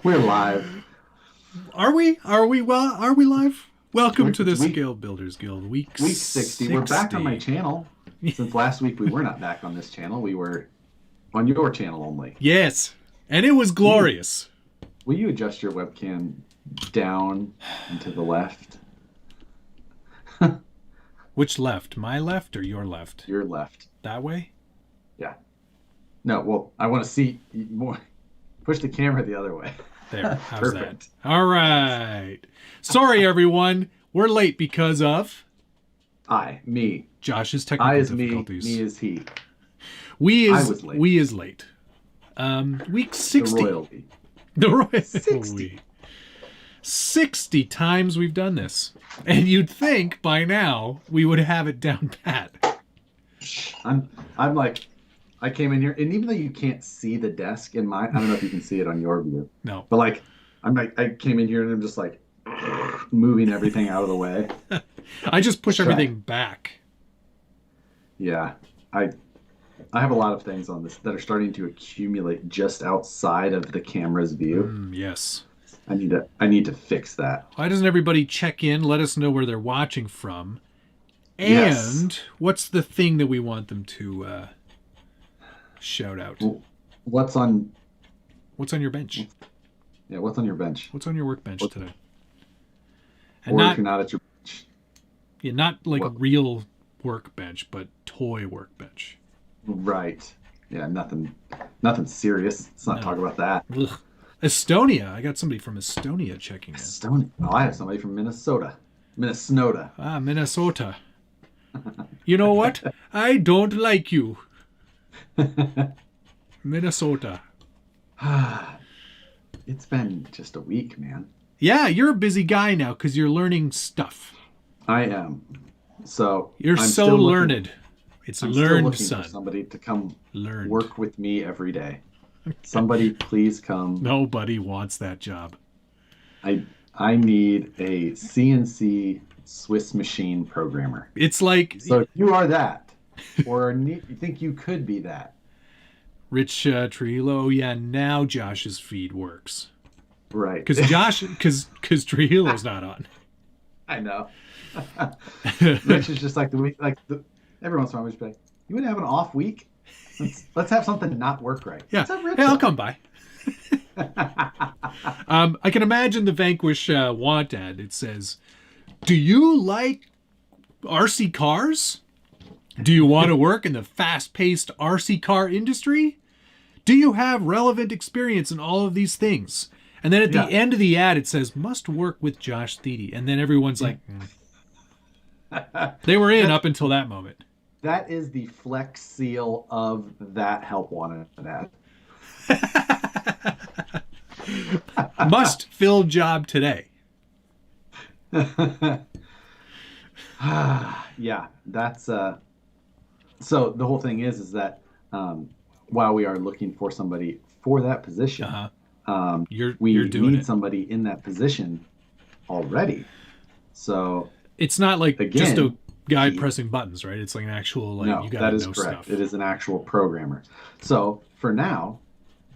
We're live. Are we? Are we live? Welcome to the Scale Builders Guild, week 60. We're back on my channel. Since last week we were not back on this channel. We were on your channel only. Yes. And it was glorious. Will you adjust your webcam down and to the left? Which left? My left or your left? Your left. That way? Yeah. No, well, I want to see more. Push the camera the other way. There. How's that? All right. Sorry, everyone. We're late because of... me. Josh's technical difficulties. Me is he. We I was late. We is late. Week 60. The royalty. The royalty. 60. 60 times we've done this. And you'd think by now we would have it down pat. I'm like, I came in here, and even though you can't see the desk in my, I don't know if you can see it on your view. No. But like, I came in here and I'm just like moving everything out of the way. I just push everything back. Yeah. I have a lot of things on this that are starting to accumulate just outside of the camera's view. Yes. I need to fix that. Why doesn't everybody check in, let us know where they're watching from? And Yes. what's the thing that we want them to shout out? What's on your bench? Yeah, what's on your bench? What's on your workbench today? And Or not, if you're not at your bench. yeah, not like What? real workbench, but toy workbench. Right. Yeah, nothing serious. Let's not talk about that. Ugh. Estonia. I got somebody from Estonia checking in. Estonia. Oh, I have somebody from Minnesota. Minnesota. Ah, Minnesota. You know what? I don't like you. Minnesota. It's been just a week, man. Yeah, you're a busy guy now because you're learning stuff. I am. So You're I'm so still learned. It's I'm still learned, looking son. for somebody to come Learned. work with me every day. Somebody, please come. Nobody wants that job. I need a CNC Swiss machine programmer. It's like So if you are that, or you think you could be that, Rich Trujillo. Oh, yeah, now Josh's feed works. right? Because Trujillo's not on. I know. Rich is just like the week, every once in a while we just be like, you would have an off week. Let's have something not work right. Yeah, Let's have Rich hey, I'll on. come by. I can imagine the Vanquish want ad. It says, "Do you like RC cars? Do you want to work in the fast-paced RC car industry? Do you have relevant experience in all of these things?" And then at the end of the ad, it says, "Must work with Josh Thede." And then everyone's like, they were in up until that moment. That is the flex seal of that help wanted ad. Must fill job today. Yeah, that's so the whole thing is that while we are looking for somebody for that position, we you're doing need it. somebody in that position already. So It's not like just a Again, guy pressing buttons, right? It's like an actual, like, no, you that gotta is know correct. stuff. It is an actual programmer. So for now,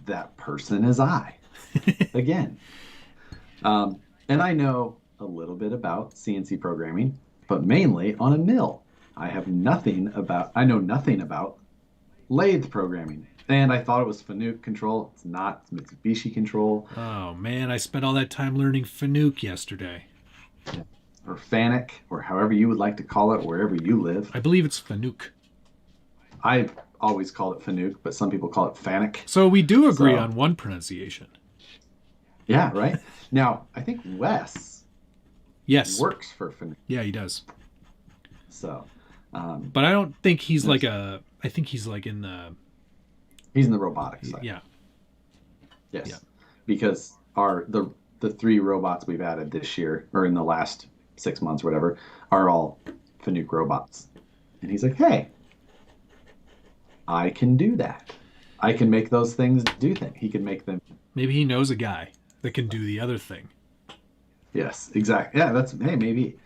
that person is I. Again. And I know a little bit about CNC programming, but mainly on a mill. I know nothing about lathe programming. And I thought it was Fanuc control. It's not. It's Mitsubishi control. Oh, man, I spent all that time learning Fanuc yesterday. Or Fanuc, or however you would like to call it, wherever you live. I believe it's Fanuc. I always call it Fanuc, but some people call it Fanuc. So we do agree So- on one pronunciation. Yeah, right? Now, I think Wes Yes. works for Fanuc. Yeah, he does. So, But I don't think he's like I think he's like in the, he's in the robotics side. yeah. Yes. Yeah. Because the 3 robots we've added this year, or in the last 6 months, or whatever, are all Fanuc robots. And he's like, hey, I can do that. I can make those things do things. He can make them. Maybe he knows a guy that can do the other thing. Yes, exactly. Yeah, hey, maybe.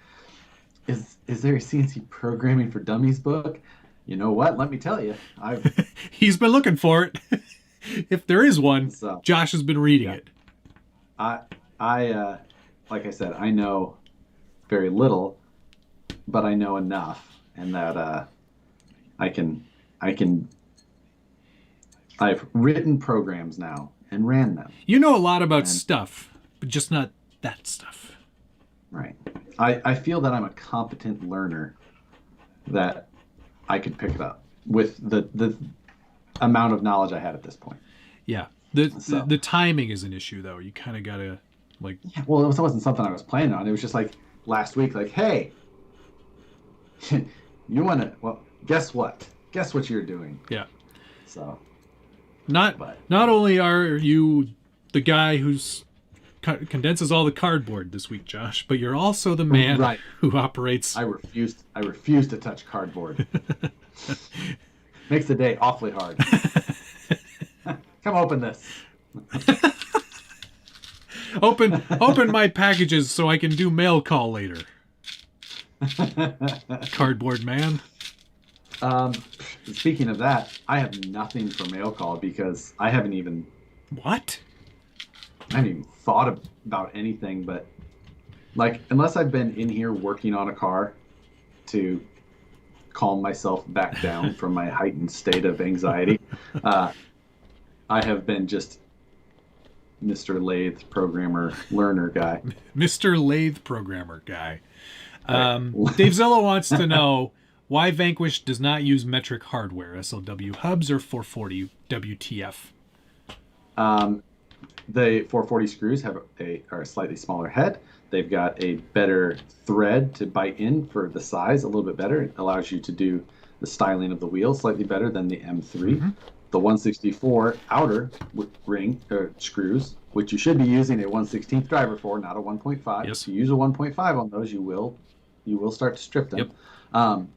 Is there a CNC programming for dummies book? You know what? Let me tell you. He's been looking for it. If there is one, So, Josh has been reading it. I like I said, I know very little, but I know enough, and that I can I can I've written programs now and ran them. You know a lot about And stuff, but just not that stuff. right. I feel that I'm a competent learner, that I could pick it up with the amount of knowledge I had at this point. Yeah. The So, the timing is an issue though. You kind of gotta like. yeah, well, it wasn't something I was planning on. It was just like last week, like, hey, you want to, well, guess what? Guess what you're doing. Yeah. So, Not but not only are you the guy who's condenses all the cardboard this week, Josh, but you're also the man right. who operates. I refuse to touch cardboard. Makes the day awfully hard. Come open this. Open my packages so I can do mail call later. Cardboard man. Speaking of that, I have nothing for mail call because I haven't even What? thought about anything, but like, unless I've been in here working on a car to calm myself back down from my heightened state of anxiety, I have been just Mr. Lathe programmer learner guy. Mr. Lathe programmer guy. Dave Zillow wants to know why Vanquish does not use metric hardware, SLW hubs or 440 WTF. The 440 screws are a slightly smaller head. They've got a better thread to bite in for the size, a little bit better. It allows you to do the styling of the wheel slightly better than the M3. Mm-hmm. The 164 outer ring screws, which you should be using a 1/16 driver for, not a 1.5. Yes. If you use a 1.5 on those, you will start to strip them. Yep.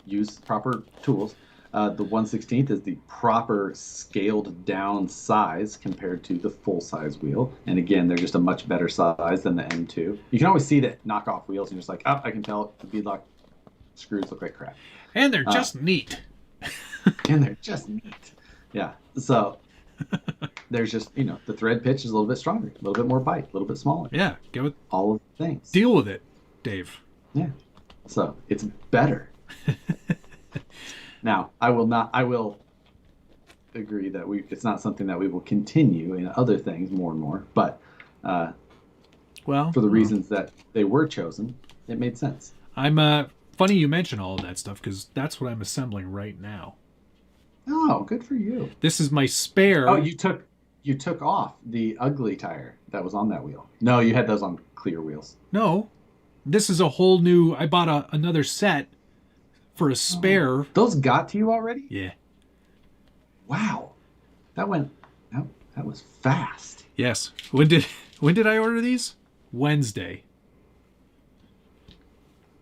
Use proper tools. The 1/16 is the proper scaled down size compared to the full size wheel. And again, they're just a much better size than the M2. You can always see the knockoff wheels and you're just like, oh, I can tell the beadlock screws look like crap. And they're just neat. And they're just neat. Yeah. So there's just, the thread pitch is a little bit stronger, a little bit more bite, a little bit smaller. Yeah. All of the things. Deal with it, Dave. Yeah. So it's better. Now, I will agree that it's not something that we will continue in other things more and more, but for the reasons that they were chosen, it made sense. I'm funny you mention all of that stuff because that's what I'm assembling right now. Oh, good for you. This is my spare. Oh, you took off the ugly tire that was on that wheel. No, you had those on clear wheels. No, this is a whole new. I bought another set for a spare. Oh, those got to you already? Yeah. Wow, that was fast. Yes. When did I order these? Wednesday.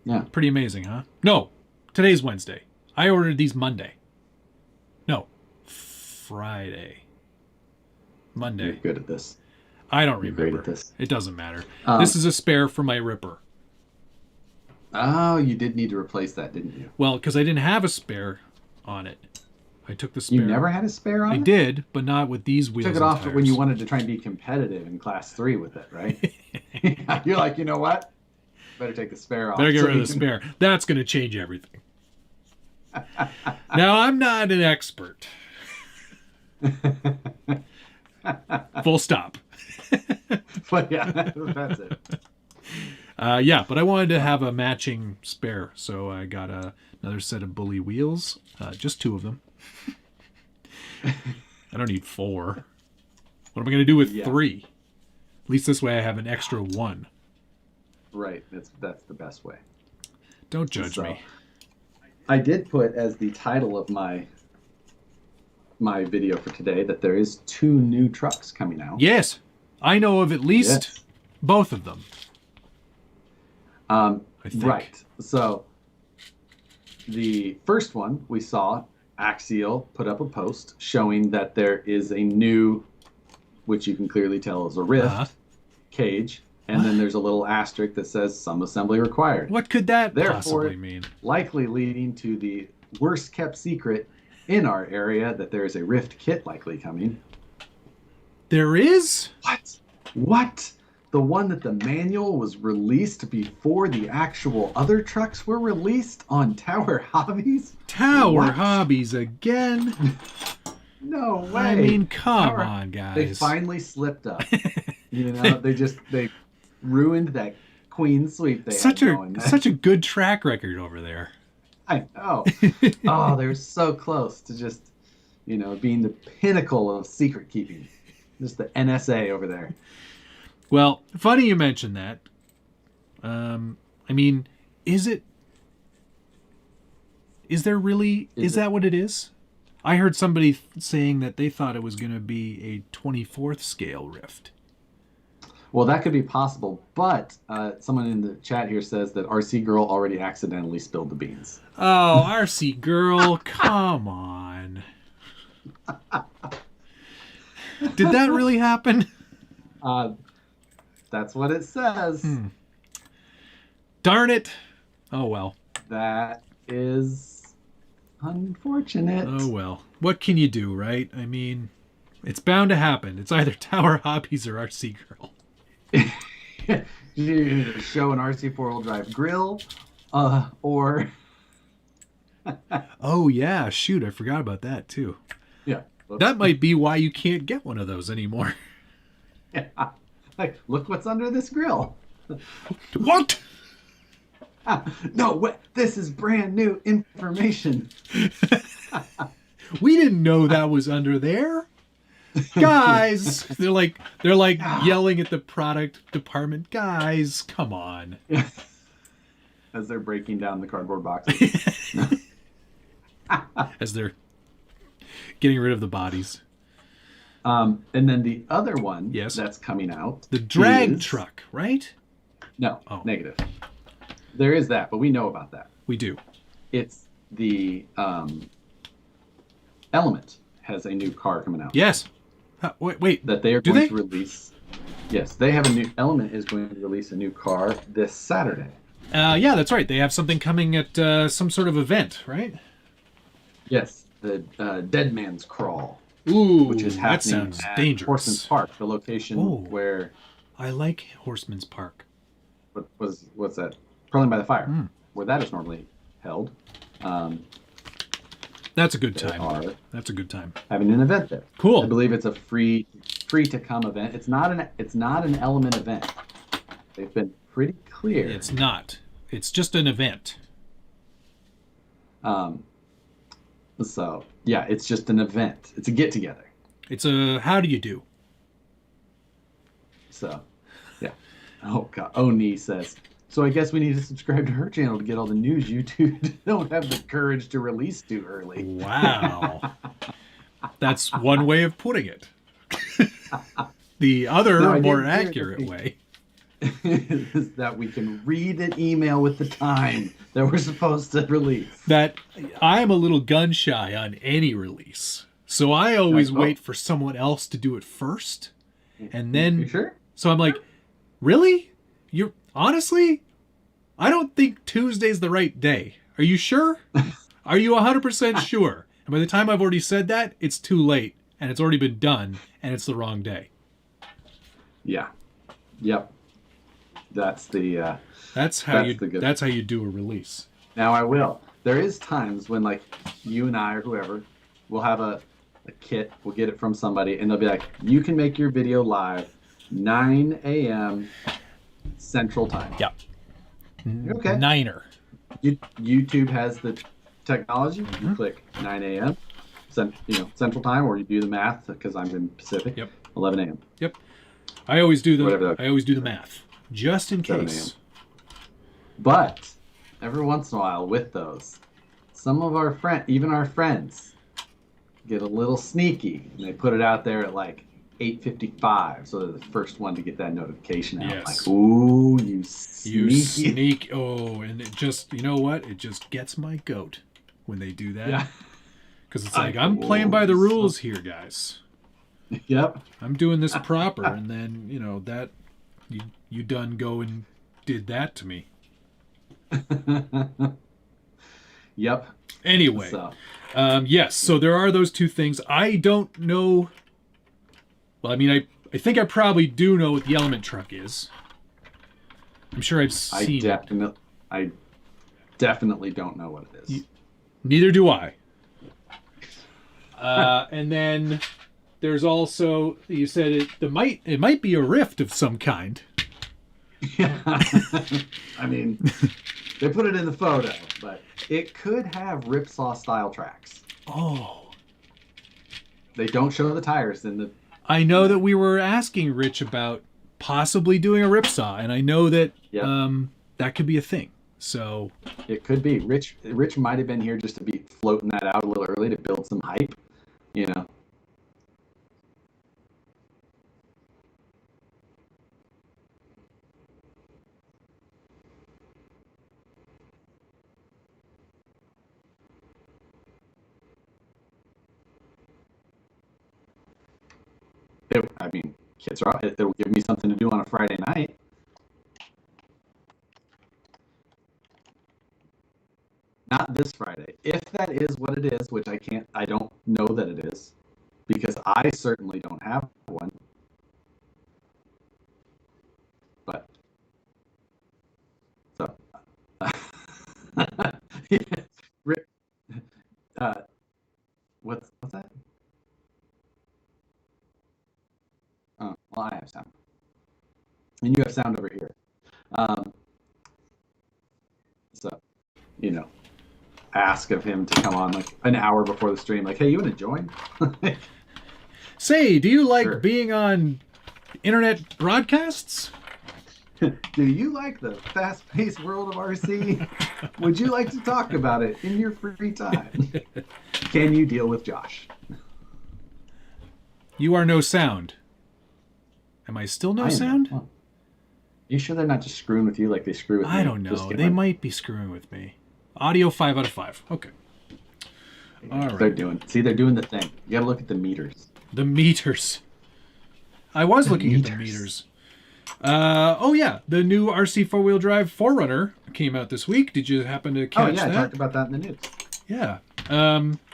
Yeah. Pretty amazing, huh? No, today's Wednesday. I ordered these Monday. No, Friday. Monday. You're good at this. I don't You're remember. great at this. It doesn't matter. This is a spare for my Ripper. Oh, you did need to replace that, didn't you? Well, because I didn't have a spare on it. I took the spare. You never had a spare on it? I did, but not with these wheels. You took it off when you wanted to try and be competitive in Class 3 with it, right? You're like, you know what? Better take the spare off. Better get rid of the spare. That's going to change everything. Now, I'm not an expert. Full stop. But yeah, that's it. But I wanted to have a matching spare, so I got another set of bully wheels, just 2 of them. I don't need 4. What am I going to do with 3? At least this way I have an extra 1. Right, that's the best way. Don't judge me. I did put as the title of my video for today that there is 2 new trucks coming out. Yes, I know of at least both of them. I think. Right. So the first one we saw, Axial put up a post showing that there is a new, which you can clearly tell is a rift cage, and then there's a little asterisk that says some assembly required. What could that Therefore, possibly mean? Likely leading to the worst kept secret in our area that there is a rift kit likely coming. There is? What? What? The one that the manual was released before the actual other trucks were released on Tower Hobbies? Tower What? Hobbies again? No way. I mean, come Tower- on, They guys. finally slipped up. They ruined that Queen sweep they Such had a going. such a good track record over there. I know. Oh, they were so close to just, being the pinnacle of secret keeping. Just the NSA over there. Well, funny you mentioned that. I mean, is there really, is that what it is? I heard somebody saying that they thought it was going to be a 24th scale rift. Well, that could be possible, but someone in the chat here says that RC Girl already accidentally spilled the beans. Oh, RC Girl, come on. Did that really happen? That's what it says. Darn it. Oh, well. That is unfortunate. Oh, well. What can you do, right? I mean, it's bound to happen. It's either Tower Hobbies or RC Girl. You show an RC four-wheel drive grill, or Oh, yeah. Shoot, I forgot about that, too. yeah, That might be why you can't get one of those anymore. yeah. Like, look what's under this grill. What? No, what? This is brand new information. We didn't know that was under there. Guys, they're like yelling at the product department. Guys, come on. As they're breaking down the cardboard boxes. As they're getting rid of the bodies. And then the other one Yes. that's coming out. The drag is- truck, right? No, Oh. negative. There is that, but we know about that. We do. It's the Element has a new car coming out. Yes. Wait. That they are Do going they? to release. Yes, they have a new Element is going to release a new car this Saturday. Yeah, that's right. They have something coming at some sort of event, right? Yes, the Dead Man's Crawl, Ooh, which is that happening sounds at dangerous. Horseman's Park, the location Ooh. where I like Horseman's Park. what's that? Pearling by the Fire, Mm. where that is normally held. That's a good They time. are That's a good time. having an event there. Cool. I believe it's a free to come event. It's not an Element event. They've been pretty clear. It's not. It's just an event. So yeah, it's just an event. It's a get together. It's a how do you do? So yeah. Oh god. Oni says. So I guess we need to subscribe to her channel to get all the news you two don't have the courage to release too early. Wow. That's one way of putting it. The other, No, I more didn't hear accurate the- way. Is that we can read an email with the time that we're supposed to release. That I'm a little gun shy on any release. So I always Oh. wait for someone else to do it first. And You then, sure? so I'm like, really? You're, honestly, I don't think Tuesday's the right day. Are you sure? Are you 100% sure? And by the time I've already said that, it's too late. And it's already been done. And it's the wrong day. Yeah. Yep. That's the That's how That's the good- that's how you do a release. now I will. There is times when like you and I or whoever will have a kit, we'll get it from somebody and they'll be like, you can make your video live 9 a.m. Central Time. Yep. Okay. Niner. YouTube has the technology. You click 9 a.m. Central Time, or you do the math because I'm in Pacific. Yep. 11 a.m. Yep. I always do Whatever that- the math. Just in 7 case. But every once in a while with those, some of our even our friends get a little sneaky and they put it out there at like 8:55, so they're the first one to get that notification out. Yes. Like, ooh, you You sneaky. sneak. Oh, and it just, you know what? It just gets my goat when they do that. Yeah. Because it's like, I'm playing by the rules here, guys. Yep. I'm doing this proper. And then, that you done go and did that to me. Yep. Anyway. So, Yes, so there are those two things. I don't know. Well, I mean, I think I probably do know what the Element truck is. I'm sure I've seen it. I definitely don't know what it is. Neither do I. And then there's also, you said it might be a Rift of some kind. Yeah. I mean, they put it in the photo, but it could have Ripsaw style tracks. Oh. They don't show the tires in the... I know that we were asking Rich about possibly doing a Ripsaw, and I know that that could be a thing. So it could be. Rich might have been here just to be floating that out a little early to build some hype, you know. I mean, kids are. It'll give me something to do on a Friday night. Not this Friday. If that is what it is, which I don't know that it is, because I certainly don't have one. But so what's that? Oh, well, I have sound, and you have sound over here. So, you know, ask of him to come on like an hour before the stream, like, hey, you want to join? Say, do you like being on internet broadcasts? Do you like the fast-paced world of RC? Would you like to talk about it in your free time? Can you deal with Josh? You are no sound. Am I still no sound? Well, you sure they're not just screwing with you like they screw with me? I don't know. They might be screwing with me. Audio 5 out of 5. Okay. All right. They're doing the thing. You gotta look at the meters. The meters. I was looking at the meters. Oh yeah, the new RC 4-wheel drive 4Runner came out this week. Did you happen to catch that? I talked about that in the news. Yeah.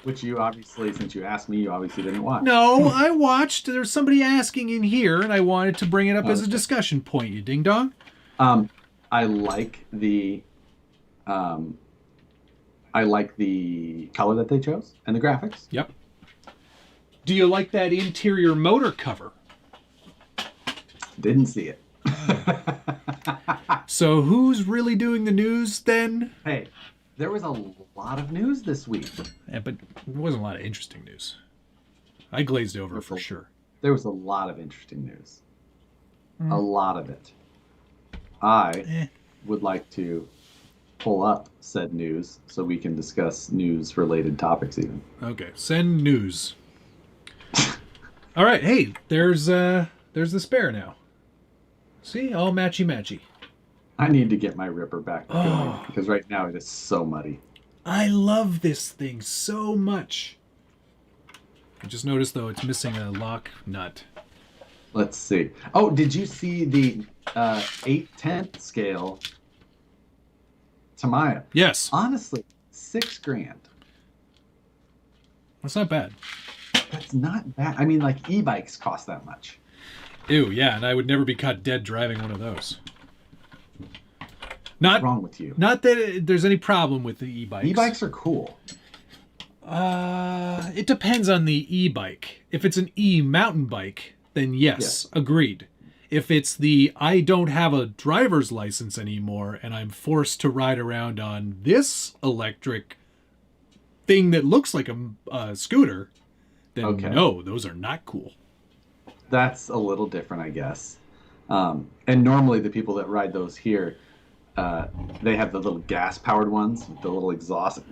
Which you obviously, since you asked me, you obviously didn't watch. No, I watched. There's somebody asking in here, and I wanted to bring it up as a discussion point. You ding dong. I like the color that they chose and the graphics. Yep. Do you like that interior motor cover? Didn't see it. So who's really doing the news then? Hey, there was a lot of news this week. Yeah, but there wasn't a lot of interesting news. I glazed over for sure. There was a lot of interesting news. A lot of it. I would like to pull up said news so we can discuss news-related topics even. Okay, send news. All right, hey, there's the spare now. See, all matchy-matchy. I need to get my Ripper back going because right now it is so muddy. I love this thing so much. I just noticed, though, it's missing a lock nut. Let's see. Oh, did you see the 8/10 scale Tamiya? Yes. Honestly, $6,000. That's not bad. That's not bad. I mean, like, e-bikes cost that much. Ew, yeah, and I would never be caught dead driving one of those. What's wrong with you? Not that there's any problem with the e-bikes. E-bikes are cool. It depends on the e-bike. If it's an e-mountain bike, then yes, agreed. If it's the I don't have a driver's license anymore and I'm forced to ride around on this electric thing that looks like a scooter, then no, those are not cool. That's a little different, I guess. And normally the people that ride those here, they have the little gas-powered ones with the little exhaust.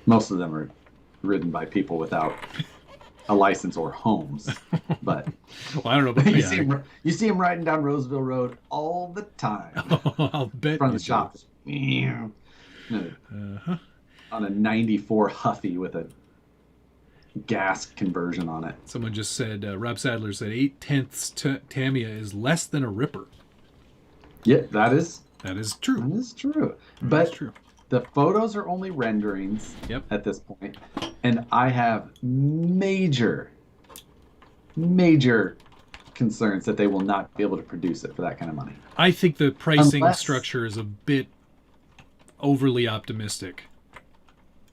Most of them are ridden by people without a license or homes. But well, I don't know about you see them riding down Roseville Road all the time. I'll bet. In front of the shop. On a 94 Huffy with a gas conversion on it. Someone just said, Rob Sadler said 8/10 Tamiya is less than a Ripper. Yeah, that is true. That is true. That's true. The photos are only renderings at this point. And I have major major concerns that they will not be able to produce it for that kind of money. I think the pricing Unless- structure is a bit overly optimistic.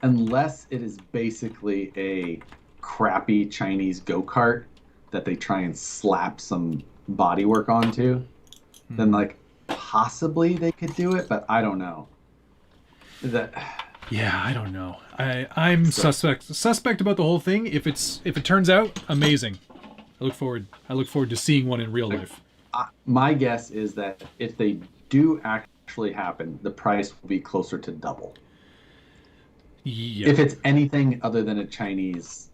Unless it is basically a crappy Chinese go-kart that they try and slap some bodywork onto, then like possibly they could do it, but I don't know. Yeah, I don't know. I'm suspect about the whole thing. If it turns out amazing, I look forward to seeing one in real life. My guess is that if they do actually happen, the price will be closer to double. Yeah. If it's anything other than a Chinese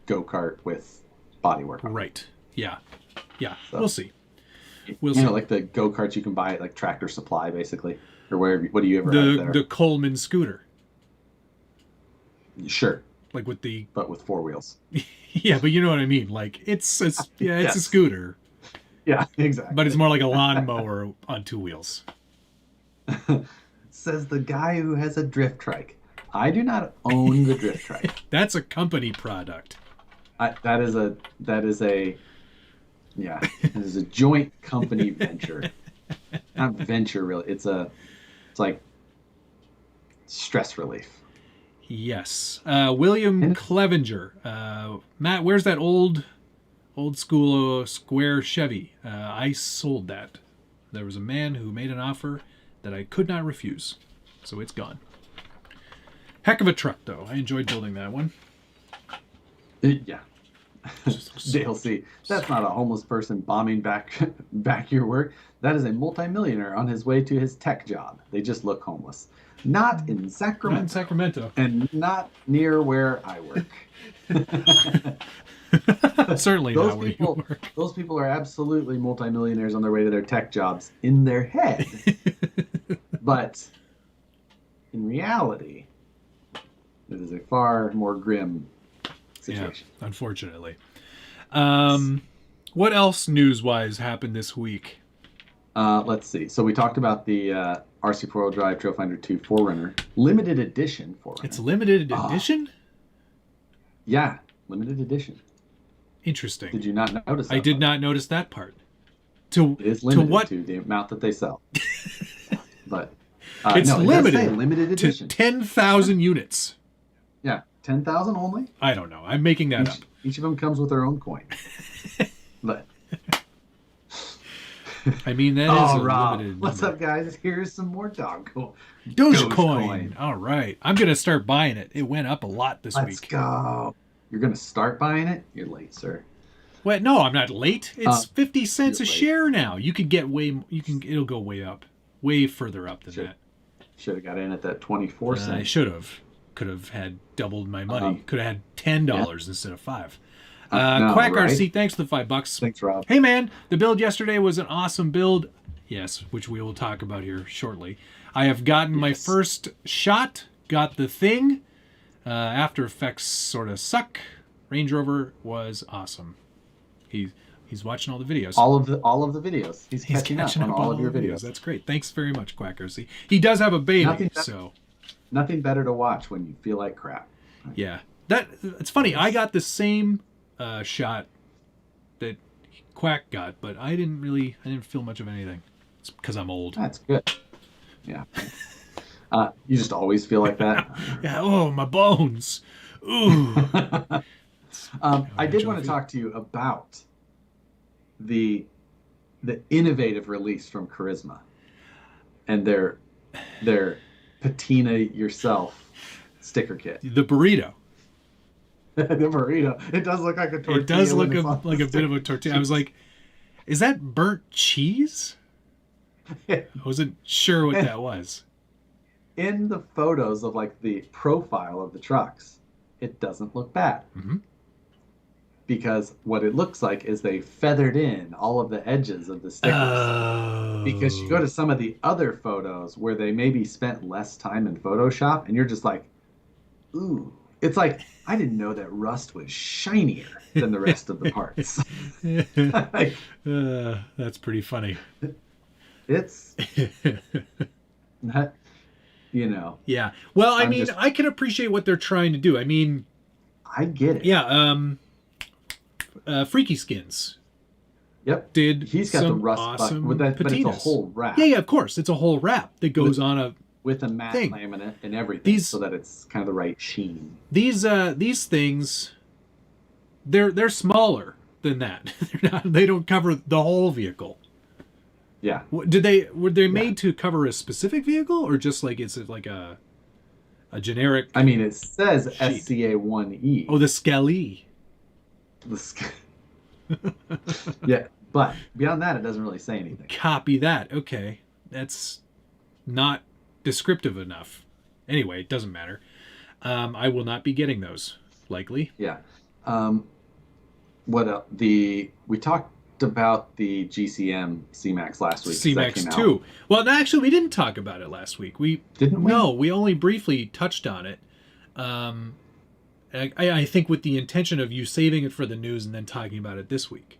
go-kart with bodywork on it. Right. Yeah. Yeah. So, we'll see. You know, like the go-karts you can buy at like Tractor Supply, basically, or wherever. What do you ever have there? The Coleman scooter. Sure, Like with the but with 4 wheels. yeah, but you know what I mean. Like it's a Yes. scooter, Yeah, exactly. but it's more like a lawnmower on 2 wheels. Says the guy who has a drift trike. I do not own the drift trike. That's a company product. That is a joint company venture. Not venture really. It's like stress relief. Yes. William Clevenger. Matt, where's that old school square Chevy? I sold that. There was a man who made an offer that I could not refuse, so it's gone. Heck of a truck, though. I enjoyed building that one. Yeah. Dale C. That's not a homeless person bombing back your work. That is a multimillionaire on his way to his tech job. They just look homeless. Not in Sacramento. Not in Sacramento. And not near where I work. Certainly not where you work. Those people are absolutely multimillionaires on their way to their tech jobs in their head. But in reality, it is a far more grim situation. Yeah, unfortunately. What else news-wise happened this week? Let's see. So we talked about the RC 4-wheel drive Trailfinder 2 4Runner limited edition 4Runner. It's limited edition? Yeah, limited edition. Interesting. Did you not notice that? I did not notice that part. To It is limited to what? to the amount that they sell. But It's no, it does limited say limited to edition. 10,000 units. Yeah, 10,000 only. I don't know. I'm making that up. Each of them comes with their own coin. But I mean, that is a Rob, limited what's number. up, guys? Here's some more Dogecoin. All right. I'm going to start buying it. It went up a lot this Let's week. go. You're gonna start buying it? You're late, sir. Wait, no, I'm not late. It's 50 cents a you're late. share now. You could get it'll go way up. Way further up than that. Should have got in at that 24 I cents. should have. Could have had doubled my money. Could have had $10 instead of $5. Quack right? RC, thanks for the $5. Thanks, Rob. Hey man, the build yesterday was an awesome build. Yes, which we will talk about here shortly. I have gotten my first shot. Got the thing. After Effects sort of suck. Range Rover was awesome. He's watching all the videos. All of the videos. He's catching up on all of your videos. That's great. Thanks very much, Quack RC. He does have a baby, Nothing better to watch when you feel like crap. Yeah. It's funny. I got the same shot that Quack got, but I didn't feel much of anything. It's because I'm old. That's good. Yeah. You just always feel like that. Yeah. Oh, my bones. Ooh. I did want to talk to you about the innovative release from Charisma and their patina yourself sticker kit. The burrito. The burrito. It does look like a tortilla. It does look when it's on like the a bit of a tortilla. I was like, is that burnt cheese? I wasn't sure what that was. In the photos of like the profile of the trucks, it doesn't look bad. Mm-hmm. Because what it looks like is they feathered in all of the edges of the stickers. Oh. Because you go to some of the other photos where they maybe spent less time in Photoshop, and you're just like, ooh. It's like, I didn't know that rust was shinier than the rest of the parts. Like, That's pretty funny. it's not, Yeah. Well, I can appreciate what they're trying to do. I mean, I get it. yeah. Freaky Skins Yep. did He's got the some rust awesome bucket, but it's a patinas. whole wrap. Yeah, of course. It's a whole wrap that goes on a with a matte thing. laminate and everything, so that it's kind of the right sheen. These things, they're smaller than that. They don't cover the whole vehicle. Yeah. Were they made to cover a specific vehicle, or just like it's like a generic? I mean, it says sheet. SCA1E. Oh, the Skelly. Yeah, but beyond that, it doesn't really say anything. Copy that. Okay, that's not descriptive enough. Anyway, it doesn't matter. I will not be getting those, likely. Yeah. What we talked about the GCM C-Max last week. C-Max 2. Well, actually, we didn't talk about it last week. Didn't we? No, we only briefly touched on it. I think with the intention of you saving it for the news and then talking about it this week.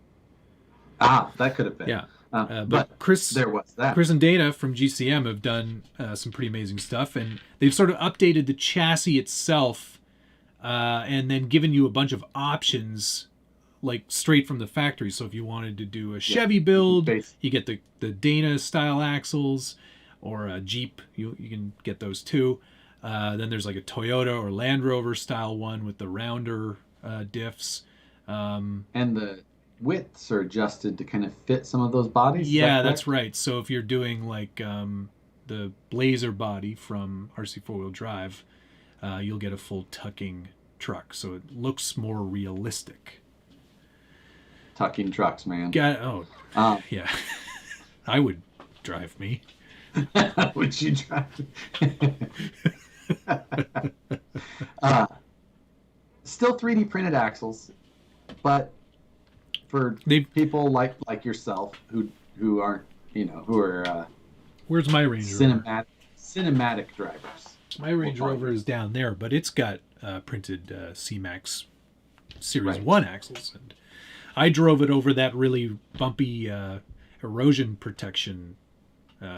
That could have been. Yeah. But Chris, there was that. Chris and Dana from GCM have done some pretty amazing stuff, and they've sort of updated the chassis itself, and then given you a bunch of options, like straight from the factory. So if you wanted to do a Chevy build, you get the Dana style axles, or a Jeep, you can get those too. Then there's like a Toyota or Land Rover style one with the rounder diffs. And the widths are adjusted to kind of fit some of those bodies. Yeah, that's right. So if you're doing like the Blazer body from RC 4-wheel drive, you'll get a full tucking truck. So it looks more realistic. Tucking trucks, man. Yeah. I would drive me. Would you drive? Still 3D printed axles, but for people like yourself who aren't, who are where's my Range Rover? Cinematic drivers. My Range Rover is down there, but it's got printed C-Max Series 1 axles, and I drove it over that really bumpy erosion protection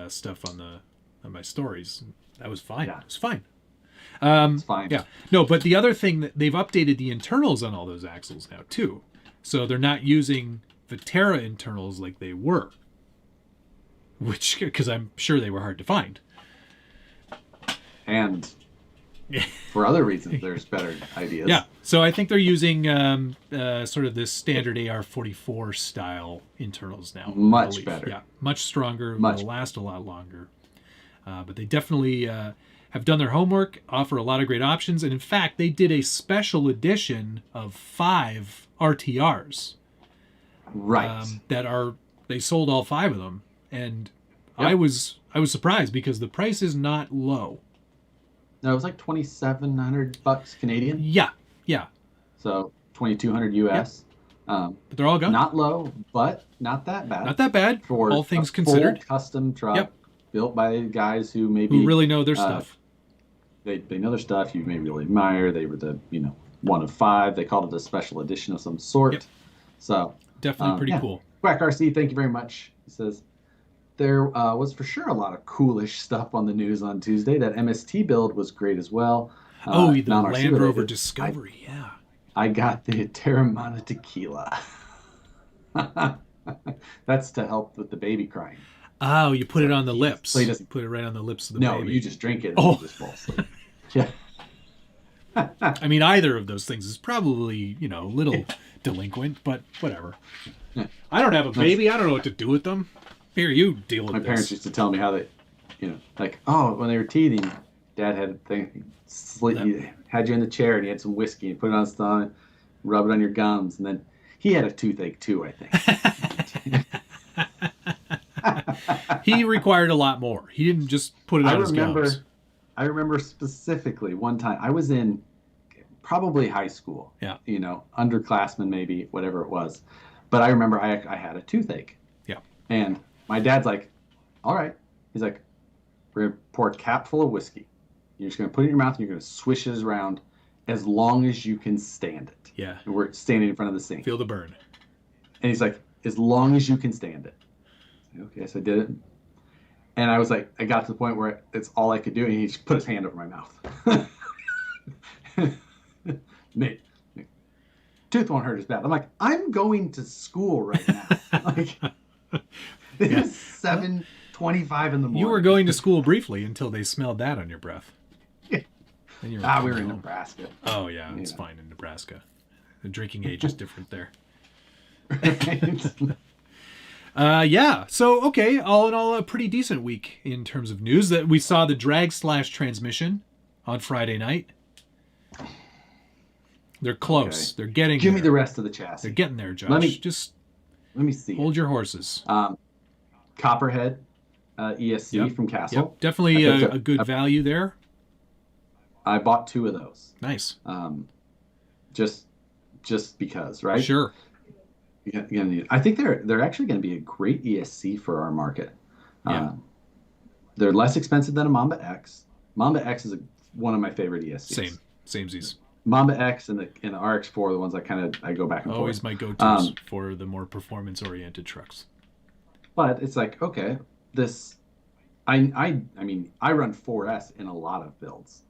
stuff on my stories. That was fine. Yeah. It was fine. It's fine. Yeah. No, but the other thing, that they've updated the internals on all those axles now too. So they're not using Viterra internals like they were. Because I'm sure they were hard to find. And for other reasons, there's better ideas. Yeah. So I think they're using sort of this standard AR-44 style internals now. Much better. Yeah. Much stronger. Will last a lot longer. But they definitely have done their homework, offer a lot of great options. And in fact, they did a special edition of 5 RTRs. Right. They sold all 5 of them. And yep. I was surprised because the price is not low. No, it was like $2,700 Canadian. Yeah. So $2,200 US. Yep. But they're all gone. Not low, but not that bad. Not that bad for all things a considered. Full custom truck. Yep. Built by guys who really know their stuff. They know their stuff. You may really admire. They were the one of 5. They called it a special edition of some sort. Yep. So definitely pretty cool. Quack RC, thank you very much. He says there was for sure a lot of coolish stuff on the news on Tuesday. That MST build was great as well. The Land Rover Discovery. Yeah. I got the Terramana Tequila. That's to help with the baby crying. Oh, you put it on the lips. So he doesn't put it right on the lips of the baby. No, you just drink it and you just fall asleep. Yeah. I mean, either of those things is probably, a little delinquent, but whatever. Yeah. I don't have a baby. I don't know what to do with them. Here, you deal with My this. parents used to tell me how they, when they were teething, Dad had had you in the chair and he had some whiskey and put it on his thumb, rub it on your gums, and then he had a toothache too, I think. He required a lot more. He didn't just put it on his gums. I remember specifically one time I was in probably high school. Yeah. Underclassmen maybe, whatever it was. But I remember I had a toothache. Yeah. And my dad's like, all right. He's like, we're going to pour a cap full of whiskey. You're just going to put it in your mouth and you're going to swish it around as long as you can stand it. Yeah. And we're standing in front of the sink. Feel the burn. And he's like, as long as you can stand it. Okay, so I did it. And I was like, I got to the point where it's all I could do, and he just put his hand over my mouth. tooth won't hurt as bad. I'm like, I'm going to school right now. Like, it is 7:25 in the morning. You were going to school briefly until they smelled that on your breath. Yeah. Then you were We were in Nebraska. Oh, yeah, it's fine in Nebraska. The drinking age is different there. Yeah. So, okay, all in all, a pretty decent week in terms of news. That we saw the drag slash transmission on Friday night. They're close. Okay. They're getting Give there. me the rest of the chassis. They're getting there, Josh. Just let me see. Hold your horses. Copperhead ESC from Castle. Yep. Definitely a good value there. I bought 2 of those. Nice. Just because, right? Sure. I think they're actually going to be a great ESC for our market. Yeah. They're less expensive than a Mamba X. Mamba X is one of my favorite ESCs. Samesies. Mamba X and the RX4 are the ones I go back and forth. Always my go-tos for the more performance-oriented trucks. But it's like, okay, I mean, I run 4S in a lot of builds.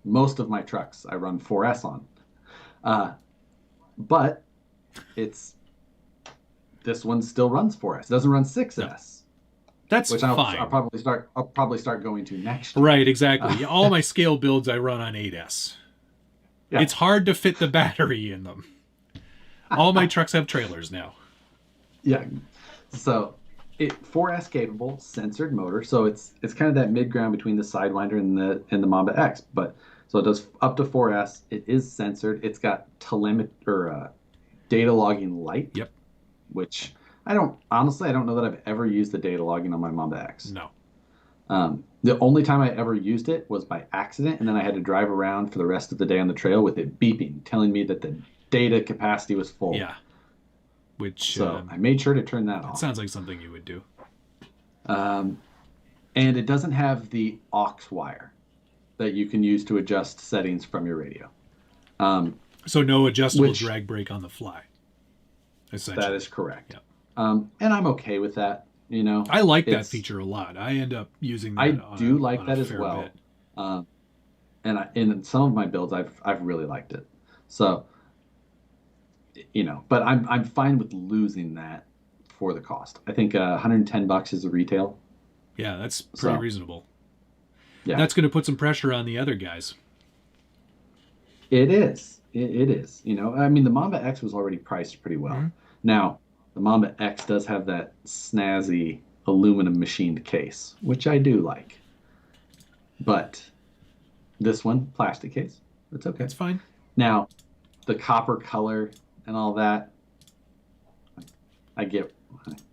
Most of my trucks I run 4S on. But this one still runs 4S. It doesn't run 6S. No. That's which fine. I'll probably start going to next year. Right, exactly. All my scale builds I run on 8S. Yeah. It's hard to fit the battery in them. All my trucks have trailers now. Yeah. So 4S capable, censored motor. So it's kind of that mid ground between the Sidewinder and the Mamba X. But so it does up to 4S. It is censored. It's got data logging light. Yep. Which I don't know that I've ever used the data logging on my Mamba X. No. The only time I ever used it was by accident, and then I had to drive around for the rest of the day on the trail with it beeping, telling me that the data capacity was full. Yeah. So I made sure to turn that off. It sounds like something you would do. And it doesn't have the aux wire that you can use to adjust settings from your radio. So no adjustable drag brake on the fly. That is correct. Yep. And I'm okay with that. You know, I like that feature a lot. I end up using that. I do like that as well. And in some of my builds, I've really liked it. So, you know, but I'm fine with losing that for the cost. I think $110 is the retail. Yeah, that's pretty reasonable. Yeah, that's going to put some pressure on the other guys. It is. It is. You know, I mean, the Mamba X was already priced pretty well. Mm-hmm. Now, the Mamba X does have that snazzy aluminum machined case, which I do like. But this one, plastic case, it's okay. It's fine. Now, the copper color and all that, I get.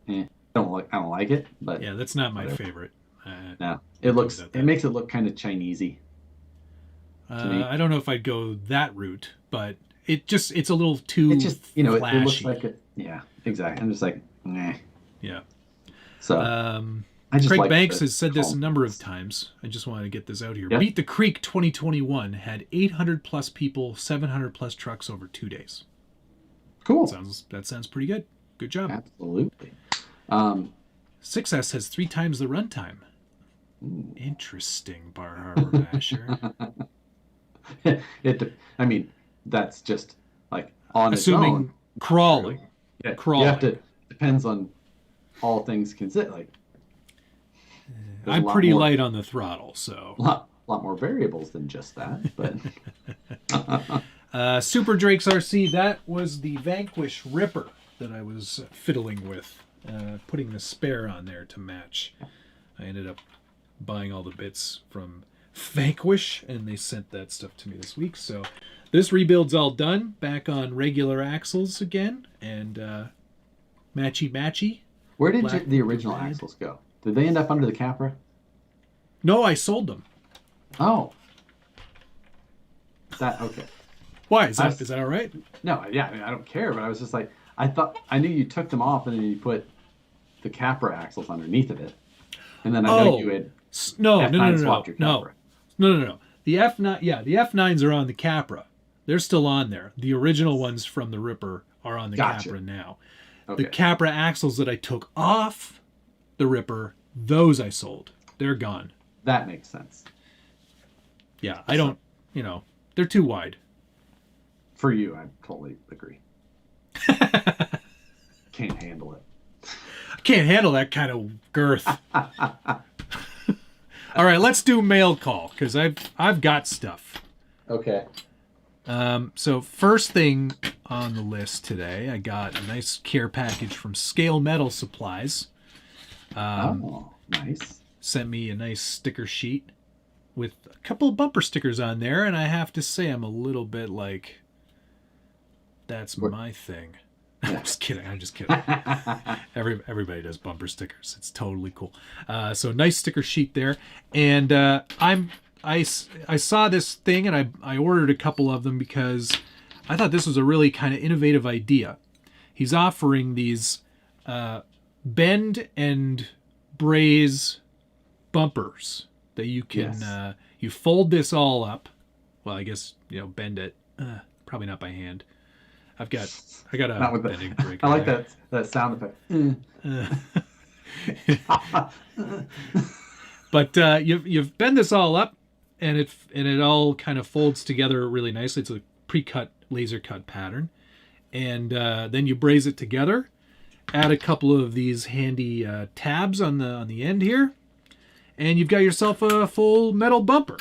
I don't like it, but yeah, that's not my favorite. No, it makes it look kind of Chinesey. I don't know if I'd go that route, but it's a little too. It's just, you know, flashy. It looks like it. Yeah, exactly. I'm just like, nah. Yeah. So Craig Banks has said this a number of times. I just wanted to get this out here. Yep. Beat the Creek 2021 had 800 plus people, 700 plus trucks over 2 days. Cool. That sounds pretty good. Good job. Absolutely. 6S has 3 times the runtime. Interesting, Bar Harbor Basher. I mean, that's just like on assuming its own. Crawling. Yeah, crawling. You have to, depends on all things considered. Like, I'm pretty light on the throttle, so. A lot more variables than just that, but. Super Drake's RC, that was the Vanquish Ripper that I was fiddling with, putting the spare on there to match. I ended up buying all the bits from Vanquish, and they sent that stuff to me this week. So this rebuild's all done, back on regular axles again, and matchy. Where did the original axles go? Did they end up under the Capra? No, I sold them. Oh. Okay. Why? Is that all right? No, yeah, I mean, I don't care, but I was just like, I knew you took them off and then you put the Capra axles underneath of it. And then I know you had swapped your Capra. No. The F9, the F9s are on the Capra. They're still on there. The original ones from the Ripper are on the Capra now. Okay. The Capra axles that I took off the Ripper, those I sold. They're gone. That makes sense. Yeah, I don't, they're too wide. For you, I totally agree. Can't handle it. I can't handle that kind of girth. All right, let's do mail call because I've got stuff. Okay. So first thing on the list today, I got a nice care package from Scale Metal Supplies. Oh, nice. Sent me a nice sticker sheet with a couple of bumper stickers on there, and I have to say I'm a little bit like, that's my thing. I'm just kidding. Everybody does bumper stickers. It's totally cool. So nice sticker sheet there, and I saw this thing and I ordered a couple of them because I thought this was a really kind of innovative idea. He's offering these bend and braze bumpers that you can you fold this all up. Well, I guess bend it. Probably not by hand. I got a not with bending breaker. I like that sound effect. But you've bend this all up, and it all kind of folds together really nicely. It's a pre-cut laser cut pattern, and then you braze it together. Add a couple of these handy tabs on the end here, and you've got yourself a full metal bumper.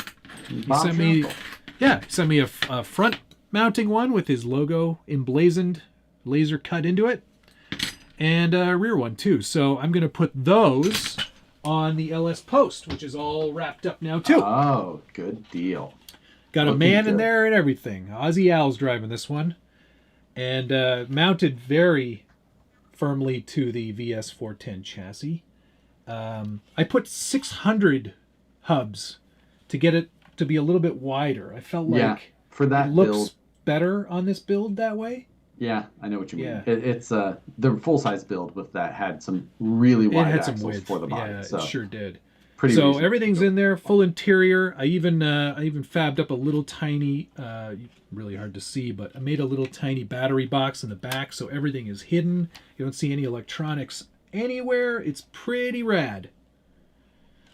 He sent me a front mounting one with his logo emblazoned, laser cut into it, and a rear one too. So I'm going to put those on the LS Post, which is all wrapped up now too. Oh, good deal. Got a man in there and everything. Ozzy Al's driving this one, and mounted very firmly to the VS410 chassis. I put 600 hubs to get it to be a little bit wider. I felt like for that it looks build better on this build that way. Yeah, I know what you mean. Yeah. It's the full-size build with that had some really wide axles for the body. Yeah, so it sure did. Pretty so reasonable. Everything's in there, full interior. I even fabbed up a little tiny, really hard to see, but I made a little tiny battery box in the back, so everything is hidden. You don't see any electronics anywhere. It's pretty rad.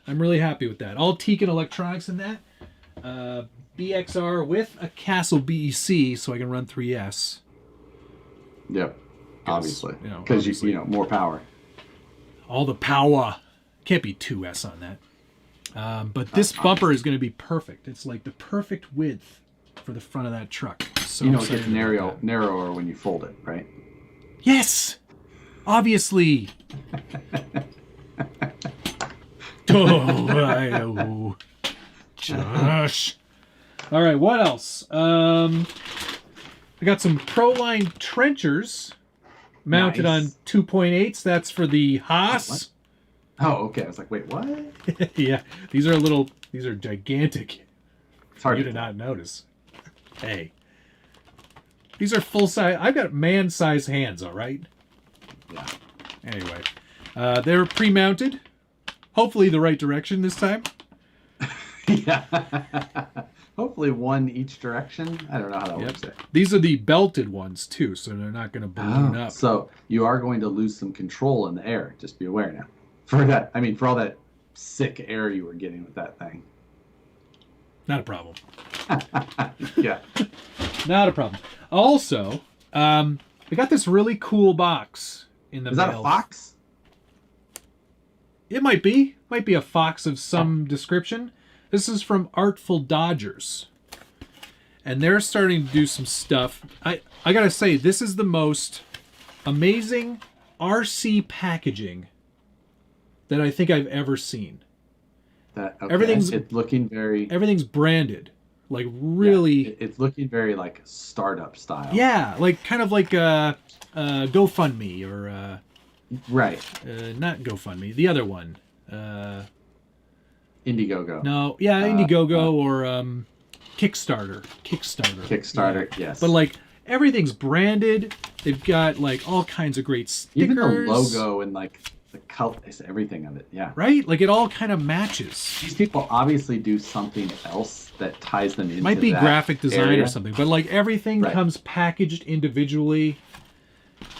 I'm really happy with that. All Tekin electronics in that. BXR with a Castle BEC, so I can run 3S. Yep, obviously, because you more power. All the power. Can't be 2S on that. But this bumper is going to be perfect. It's like the perfect width for the front of that truck. So it gets narrower when you fold it, right? Yes, obviously. Oh, Josh. All right, what else? I got some Proline trenchers mounted on 2.8s. That's for the Haas. Oh, okay. I was like, wait, what? Yeah, these are gigantic. It's hard for you to not notice. Hey, these are full size. I've got man-size hands. All right. Yeah. Anyway, they're pre-mounted. Hopefully, the right direction this time. Yeah. Hopefully one each direction. I don't know how that works there. These are the belted ones too, so they're not going to balloon up. So you are going to lose some control in the air. Just be aware now. For all that sick air you were getting with that thing. Not a problem. Yeah. Not a problem. Also, I got this really cool box in the mail. Is that a fox? It might be. Might be a fox of some description. This is from Artful Dodgers. And they're starting to do some stuff. I gotta say, this is the most amazing RC packaging that I think I've ever seen. Everything's looking very... Everything's branded. Like, really... Yeah, it's looking very, like, startup style. Yeah, like, kind of like GoFundMe or... right. Not GoFundMe. The other one. Indiegogo. No, yeah, Indiegogo or Kickstarter. Kickstarter, yeah. yes. But like everything's branded. They've got like all kinds of great stickers. Even the logo and like the color, everything of it, yeah. Right? Like it all kind of matches. These people obviously do something else that ties them into Might be that graphic design area. or something, but like everything comes packaged individually.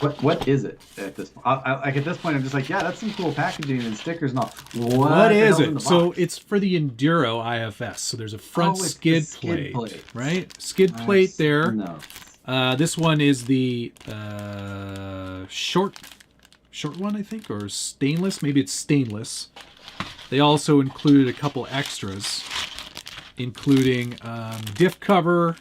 What is it at this point? Like at this point, I'm just like, yeah, that's some cool packaging and stickers and all. What is it? So it's for the Enduro IFS. So there's a front skid plate, right? Skid plate there. No. This one is the short one, I think, or stainless. Maybe it's stainless. They also included a couple extras, including diff cover,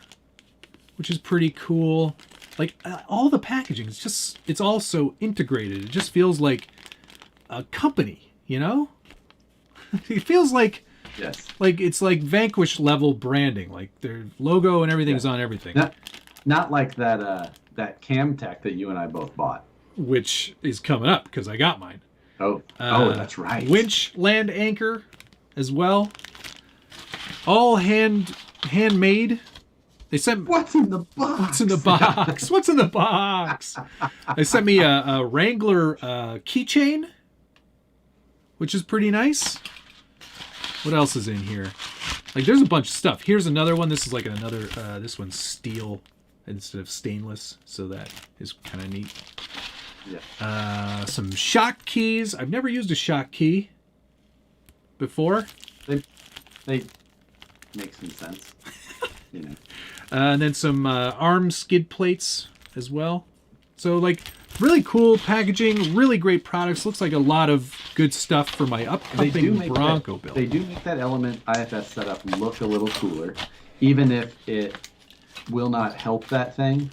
which is pretty cool. Like all the packaging, it's all so integrated. It just feels like a company, you know? It feels like Yes. like it's like Vanquish level branding. Like their logo and everything's on everything. Not like that Camtech that you and I both bought. Which is coming up because I got mine. Oh, that's right. Winch land anchor as well. All handmade. They sent What's in the box? What's in the box? What's in the box? They sent me a Wrangler keychain, which is pretty nice. What else is in here? Like, there's a bunch of stuff. Here's another one. This is like another. This one's steel instead of stainless, so that is kind of neat. Yeah. Some shock keys. I've never used a shock key before. They make some sense, you know. And then some arm skid plates as well. So, like, really cool packaging, really great products. Looks like a lot of good stuff for my upcoming Bronco build. They do make that Element IFS setup look a little cooler, even if it will not help that thing.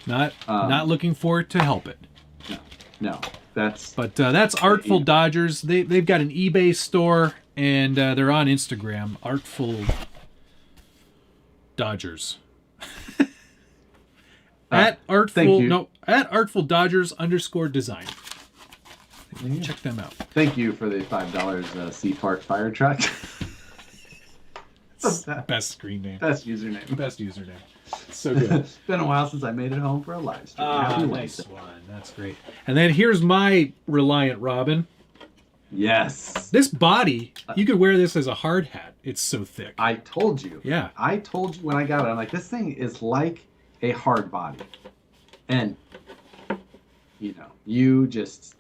Not looking for it to help it. No, that's Artful Dodgers. They've got an eBay store and they're on Instagram. Artful Dodgers. At Artful Dodgers _design. Check them out. Thank you for the $5 Seafart fire truck. Best screen name. Best username. Best username. So good. It's been a while since I made it home for a live stream. Nice one. That's great. And then here's my Reliant Robin. Yes. This body, you could wear this as a hard hat. It's so thick. I told you. Yeah. I told you when I got it. I'm like, this thing is like a hard body. And, you know, you just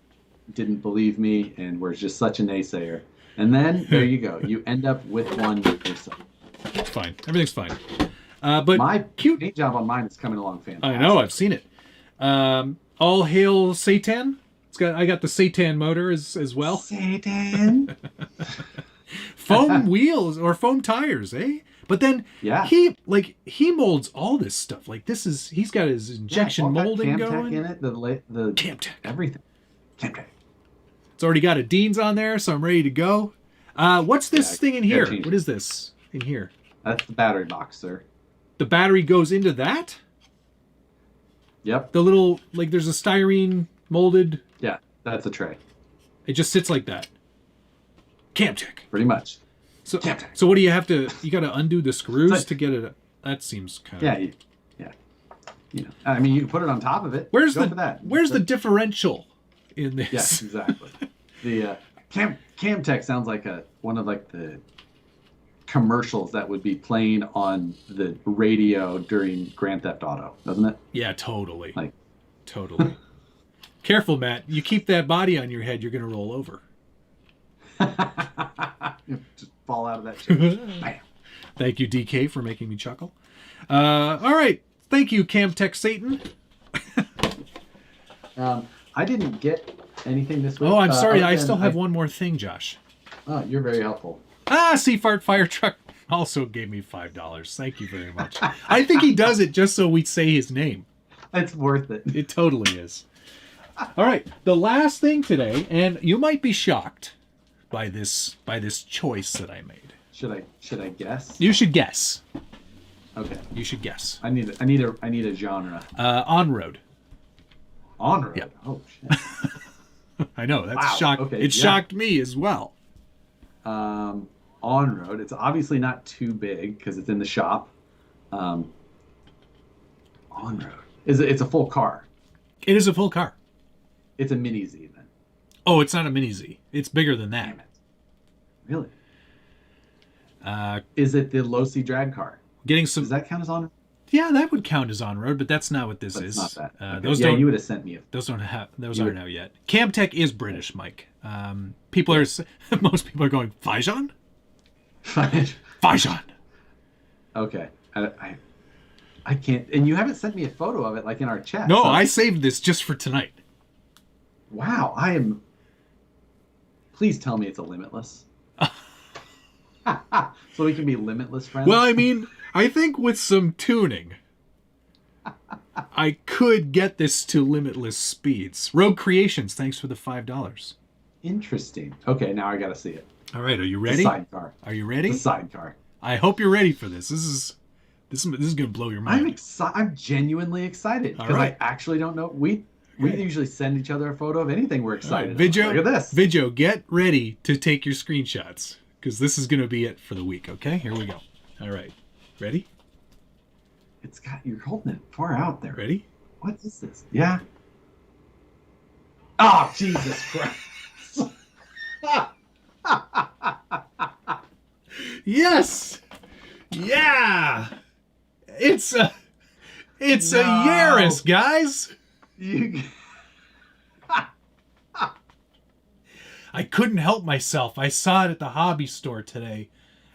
didn't believe me and were just such a naysayer. And then, there you go. You end up with one yourself. It's fine. Everything's fine. But my paint job on mine is coming along fantastic. I know. I've seen it. All hail Satan. I got the Satan motor as well. Satan. Foam wheels or foam tires, eh? But then he molds all this stuff. Like he's got his injection molding going. In it, the Camtech. Everything. Camtech. It's already got a Dean's on there, so I'm ready to go. What's this thing in here? What is this in here? That's the battery box, sir. The battery goes into that? Yep. The little, like, there's a styrene molded. Yeah, that's a tray. It just sits like that. Camtech. Pretty much. So, Camtech. So what do you have to? You got to undo the screws to get it. That seems kind of. Yeah. You know, I mean, you can put it on top of it. Where's Go for that. Where's the differential in this? Yes, exactly. The Camtech sounds like one of like the commercials that would be playing on the radio during Grand Theft Auto, doesn't it? Yeah, totally. Like, totally. Careful, Matt. You keep that body on your head, you're going to roll over. Just fall out of that chair. Bam. Thank you, DK, for making me chuckle. All right. Thank you, Camtech Satan. I didn't get anything this week. Oh, I'm sorry. I still have one more thing, Josh. Oh, you're very helpful. Seafart Fire Truck also gave me $5. Thank you very much. I think he does it just so we say his name. It's worth it. It totally is. All right, the last thing today, and you might be shocked by this choice that I made. Should I guess? You should guess. Okay. You should guess. I need a genre. On-road. On-road. Yep. Oh shit. I know that's shocked. Okay, it shocked me as well. On-road. It's obviously not too big because it's in the shop. On-road. It's a full car. It is a full car. It's a Mini Z then. Oh, it's not a Mini Z. It's bigger than that. Damn it. Really? Uh, is it the low C drag car? Does that count as on? Yeah, that would count as on road, but that's not what this is. Not that. Okay. Those you would have sent me. Those aren't out yet. Camtech is British, Mike. Most people are going Fijan. Fijan. Fijan. Okay. I can't. And you haven't sent me a photo of it like in our chat. No, so, I saved this just for tonight. wow, I am. Please tell me it's a limitless. So we can be limitless friends. Well, I mean, I think with some tuning, I could get this to limitless speeds. Rogue Creations, thanks for the $5. Interesting. Okay, now I gotta see it. All right, are you It's a ready? sidecar. Are you ready? It's a sidecar. I hope you're ready for this. This is gonna blow your mind. I'm excited. I'm genuinely excited All because right. I actually don't know. We usually send each other a photo of anything we're excited about. Video, Look at this. Video, get ready to take your screenshots because this is gonna be it for the week. Okay, here we go. All right, ready? It's got you're holding it far out there. Ready? What is this? Yeah. Oh, Jesus Christ. Yes. Yeah. It's a No. Yaris, guys. You... I couldn't help myself. I saw it at the hobby store today,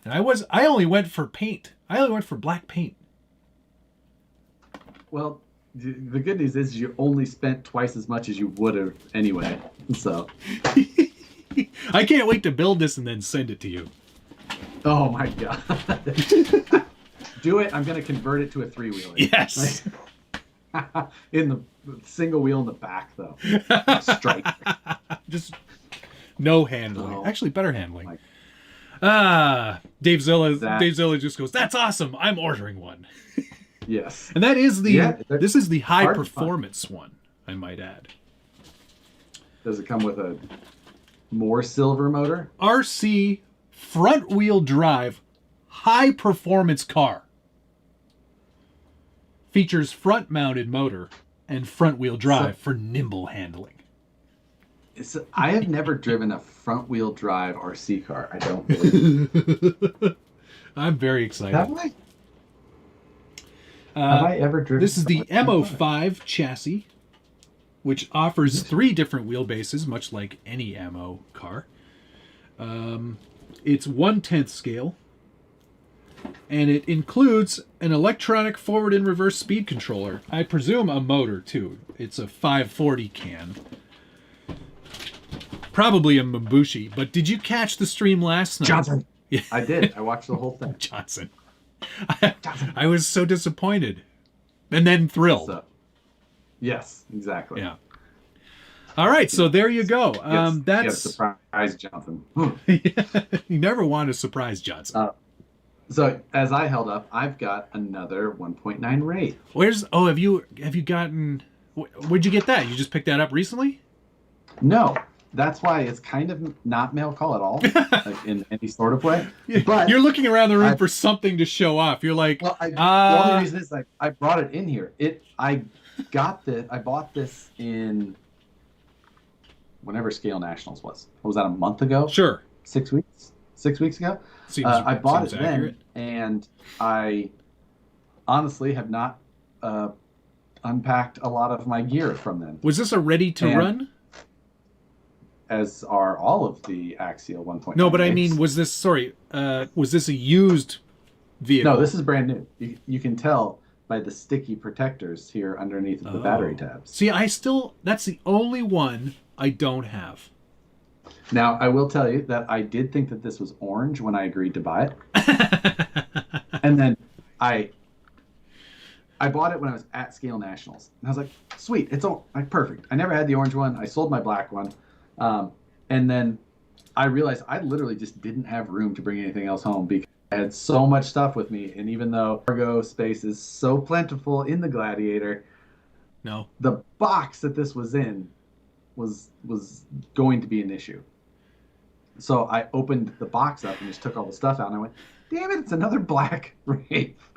and I only went for paint. I only went for black paint. Well, the good news is you only spent twice as much as you would have anyway. So. I can't wait to build this and then send it to you. Oh my God. Do it. I'm going to convert it to a 3-wheeler. Yes. In the single wheel in the back, though. Strike. Just no handling. No. Actually, better handling. Like, Dave Zilla just goes, "That's awesome. I'm ordering one." yes. And that is this is the high hard to performance one, I might add. Does it come with a more silver motor? RC front wheel drive high performance car. Features front mounted motor and front wheel drive for nimble handling. I have never driven a front wheel drive RC car. I don't believe. I'm very excited. Have I? Have I ever driven? This is the MO5 chassis, which offers 3 different wheelbases, much like any MO car. It's 1/10 scale, and it includes an electronic forward and reverse speed controller. I presume a motor, too. It's a 540 can. Probably a Mabushi, but did you catch the stream last night? Johnson. Yeah. I did. I watched the whole thing. Johnson. I was so disappointed. And then thrilled. So, yes, exactly. Yeah. All right, so there you go. Yes, That's surprise Johnson. You never want to surprise Johnson. So as I held up, I've got another 1.9 Wraith. Have you gotten? Where'd you get that? You just picked that up recently? No, that's why it's kind of not male call at all, like in any sort of way. But You're looking around the room for something to show off. You're like, well, the only reason is like I brought it in here. I bought this in whenever Scale Nationals was. Was that a month ago? Sure. 6 weeks? 6 weeks ago? I bought it then, and I honestly have not unpacked a lot of my gear from then. Was this a ready to run? As are all of the Axial 1.9. No, but I mean, was this a used vehicle? No, this is brand new. You can tell by the sticky protectors here underneath the battery tabs. See, that's the only one I don't have. Now, I will tell you that I did think that this was orange when I agreed to buy it. And then I bought it when I was at Scale Nationals. And I was like, sweet, it's all like perfect. I never had the orange one. I sold my black one. And then I realized I literally just didn't have room to bring anything else home because I had so much stuff with me. And even though cargo space is so plentiful in the Gladiator, the box that this was in was going to be an issue. So I opened the box up and just took all the stuff out, and I went, damn it, it's another black Wraith.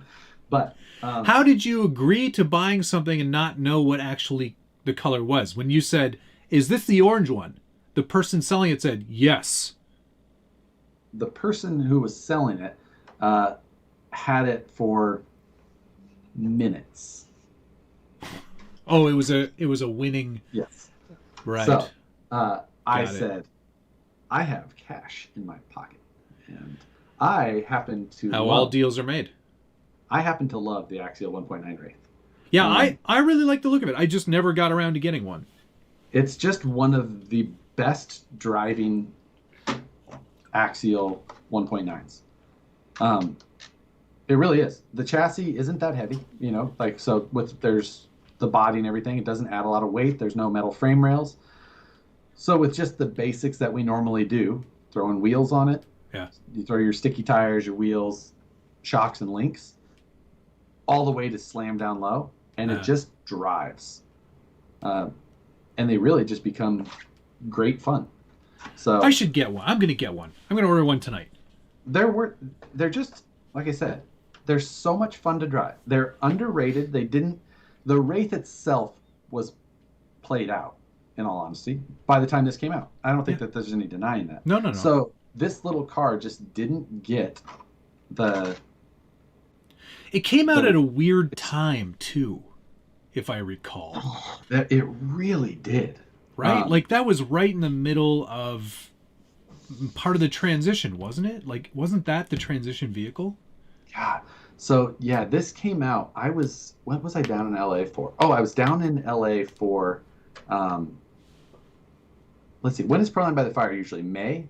But how did you agree to buying something and not know what actually the color was? When you said, is this the orange one? The person selling it said, yes. The person who was selling it had it for minutes. Oh, it was a winning. Yes. Right. So I said, I have cash in my pocket, and I happen to. How all deals are made. I happen to love the Axial 1.9 Wraith. Yeah, I really like the look of it. I just never got around to getting one. It's just one of the best driving Axial 1.9s. It really is. The chassis isn't that heavy, you know, like, so there's the body and everything. It doesn't add a lot of weight. There's no metal frame rails. So with just the basics that we normally do, throwing wheels on it, Yeah. you throw your sticky tires, your wheels, shocks and links, all the way to slam down low, and it just drives. And they really just become great fun. So I should get one. I'm going to get one. I'm going to order one tonight. They're just, like I said, they're so much fun to drive. They're underrated. The Wraith itself was played out, in all honesty, by the time this came out. I don't think that there's any denying that. No. So this little car just didn't get the... It came out at a weird time, too, if I recall. It really did. Right? Like, that was right in the middle of part of the transition, wasn't it? Like, wasn't that the transition vehicle? God. So, yeah, this came out. What was I down in LA for? Oh, I was down in LA for, let's see, when is Proline by the Fire usually? May?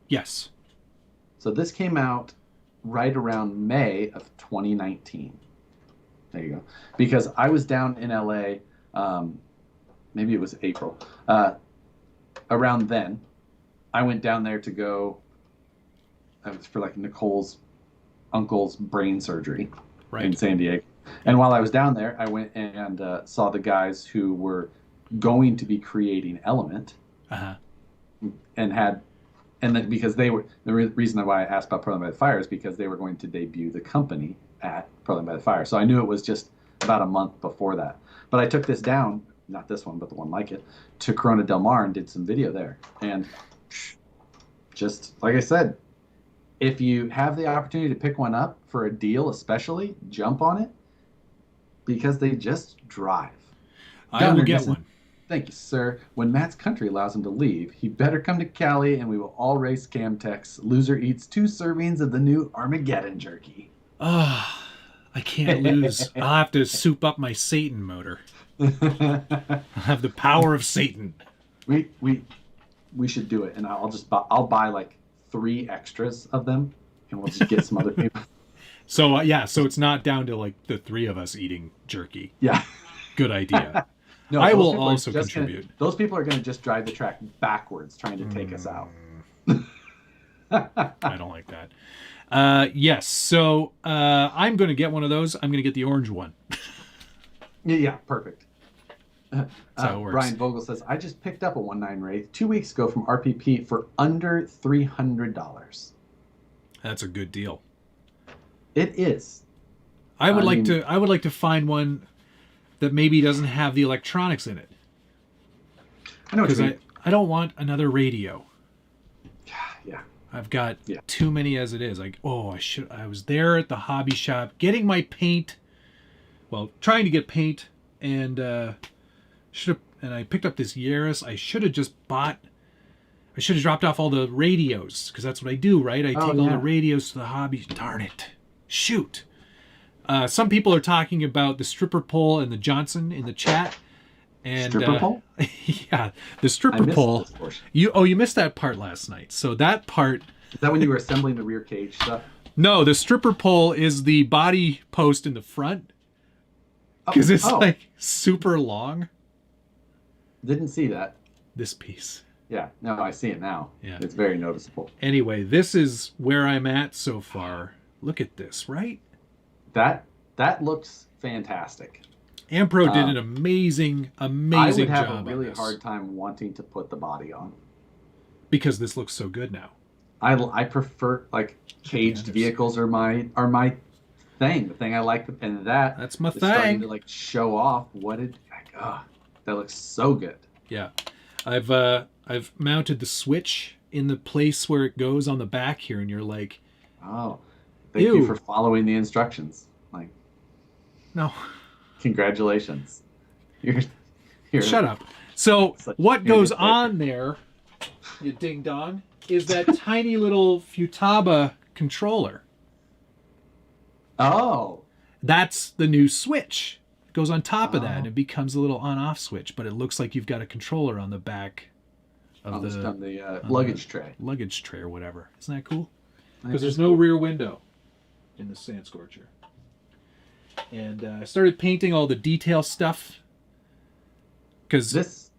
Yes. So this came out right around May of 2019. There you go. Because I was down in LA, maybe it was April. Around then, I went down there to go, it was for like Nicole's uncle's brain surgery in San Diego. And while I was down there, I went and saw the guys who were going to be creating Element, and then because they were, the reason why I asked about Proline by the Fire is because they were going to debut the company at Proline by the Fire. So I knew it was just about a month before that. But I took this down, not this one, but the one like it, to Corona Del Mar and did some video there. And just like I said, if you have the opportunity to pick one up for a deal, especially, jump on it, because they just drive. I will get one. Thank you, sir. When Matt's country allows him to leave, he better come to Cali and we will all race Camtex. Loser eats 2 servings of the new Armageddon jerky. I can't lose. I'll have to soup up my Satan motor. I'll have the power of Satan. We should do it, and I'll buy like 3 extras of them, and we'll just get some other people. So so it's not down to like the 3 of us eating jerky. Yeah. Good idea. No, I will also contribute. Those people are going to just drive the track backwards, trying to take us out. I don't like that. Yes, so I'm going to get one of those. I'm going to get the orange one. Yeah, perfect. That's how it works. Brian Vogel says, I just picked up a 1.9 Wraith 2 weeks ago from RPP for under $300. That's a good deal. It is. I would like to find one that maybe doesn't have the electronics in it. I know what you mean. I don't want another radio. Yeah. I've got too many as it is. Like, I was there at the hobby shop getting my paint. Well, trying to get paint, and I picked up this Yaris. I should have dropped off all the radios, because that's what I do, right? I take all the radios to the hobby. Darn it. Shoot. Some people are talking about the stripper pole and the Johnson in the chat. And, stripper pole? Yeah, the stripper pole. You missed that part last night. So that part... Is that when you were assembling the rear cage stuff? No, the stripper pole is the body post in the front. Because it's like super long. Didn't see that. This piece. Yeah, no, I see it now. Yeah. It's very noticeable. Anyway, this is where I'm at so far. Look at this, right? That looks fantastic. Ampro did an amazing job. I would have a really hard time wanting to put the body on. Because this looks so good now. I prefer, like, caged vehicles are my thing. The thing I like, and that's my thing. Starting to like show off that looks so good. Yeah, I've mounted the switch in the place where it goes on the back here, and you're like, oh, thank you for following the instructions. Like, no, congratulations. You're shut up. So what goes on there, you ding dong, is that tiny little Futaba controller. Oh. That's the new switch. It goes on top of that, and Oh. it becomes a little on-off switch, but it looks like you've got a controller on the back of On the the on luggage the tray. luggage tray or whatever. Isn't that cool? That Because is there's no cool. rear window in the Sand Scorcher. And I started painting all the detail stuff. Because This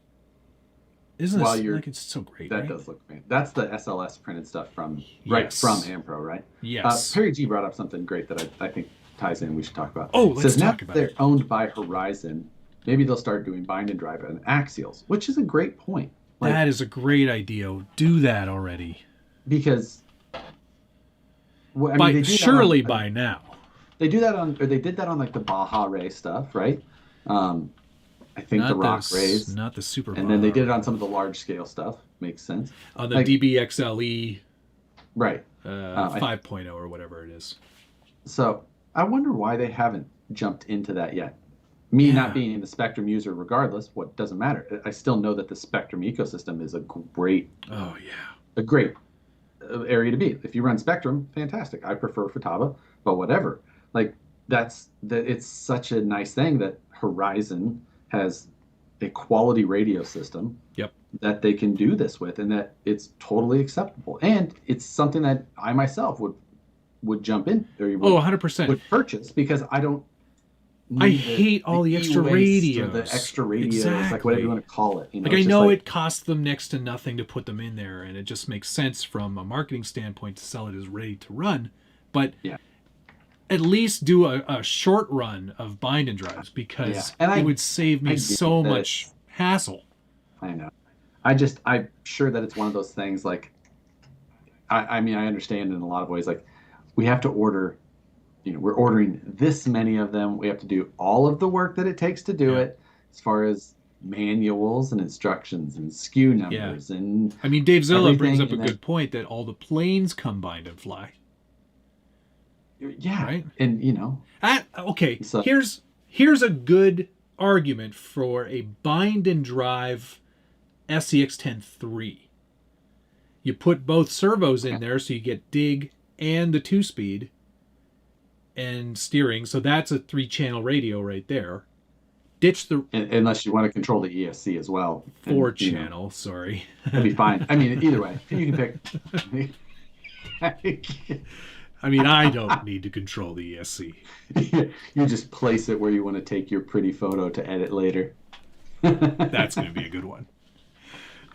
isn't while this you're like it's so great, that right? does look great. That's the SLS printed stuff from Yes. from Ampro, right? Yes. Perry G brought up something great that I think ties in. We should talk about. Oh, It let's says now talk that about they're it. owned by Horizon, maybe they'll start doing bind and drive and axials, which is a great point. Like, That is a great idea. Do that already. because well, I mean, By they do surely that on, by now. they do that on, or they did that on like the Baja Ray stuff, right? I think the Rock Rays, Not the Super. and then they did it Baja on some of the large scale stuff. Makes sense. on the like- DBXLE Right. 5.0 or whatever it is. So I wonder why they haven't jumped into that yet. Me Yeah. not being a Spectrum user, regardless, what doesn't matter. I still know that the Spectrum ecosystem is a great Oh yeah. area to be. If you run Spectrum, fantastic. I prefer Futaba, but whatever. Like it's such a nice thing that Horizon has a quality radio system Yep. that they can do this with, and that it's totally acceptable. And it's something that I myself would jump in or Oh, 100%. would purchase because I don't. I need hate all the extra e-waste or radios. the extra radios, Exactly. like whatever you want to call it. You know, Like I it's just know like, it costs them next to nothing to put them in there, and it just makes sense from a marketing standpoint to sell it as ready to run. But Yeah. at least do a short run of bind and drives because Yeah. And it I- would save me I get so that much it's- hassle. I know. I'm sure that it's one of those things. Like, I mean, I understand in a lot of ways. Like, we have to order. You know, we're ordering this many of them. We have to do all of the work that it takes to do Yeah. it, as far as manuals and instructions and SKU numbers and I mean, Dave Zilla brings everything, up a and then- good point that all the planes come bind and fly. yeah, Right. and you know, Okay, So- here's a good argument for a bind and drive SCX-10-3. You put both servos in there, so you get dig and the 2-speed and steering. So that's a 3-channel radio right there. Ditch the unless you want to control the ESC as well. and, 4-channel. Sorry. That'd be fine. I mean, either way, you can pick. I mean, I don't need to control the ESC. You just place it where you want to take your pretty photo to edit later. That's going to be a good one.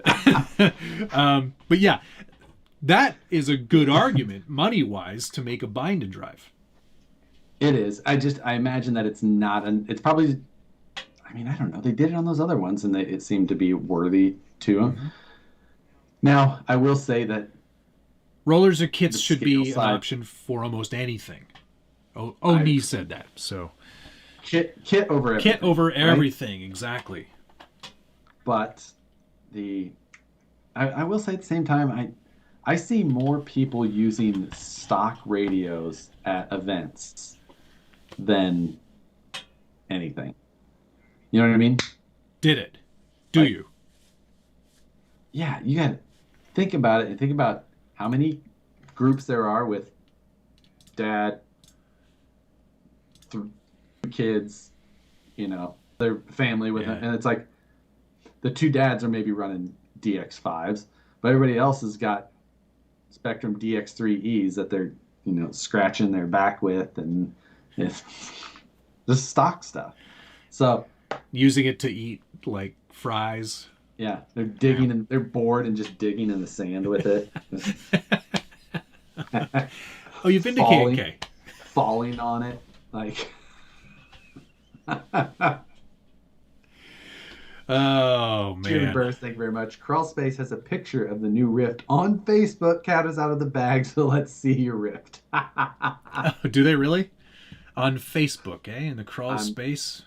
But yeah, that is a good argument, money-wise, to make a bind and drive. It is. I imagine that it's not it's probably, I mean, I don't know. They did it on those other ones and it seemed to be worthy to them. Mm-hmm. Now, I will say that Rollers or kits The should scale be an side. option for almost anything. Oni said that. So kit over everything. kit over right? everything, exactly. But I will say at the same time, I see more people using stock radios at events than anything. You know what I mean? Did it? Do Like- you? Yeah, you got to think about it and think about how many groups there are with dad, 3 kids, you know, their family with Yeah. them. And it's like the 2 dads are maybe running DX5s, but everybody else has got Spectrum DX3Es that they're, you know, scratching their back with, and it's just stock stuff. So, Using it to eat like fries. yeah, they're digging and they're bored and just digging in the sand with it. Oh, you've been to Falling. K&K. Falling on it, like. Oh Jimmy man. Burris, thank you very much. Crawl Space has a picture of the new Rift on Facebook. Cat is out of the bag, so let's see your Rift. Do they really? On Facebook, eh? In the crawl I'm- space?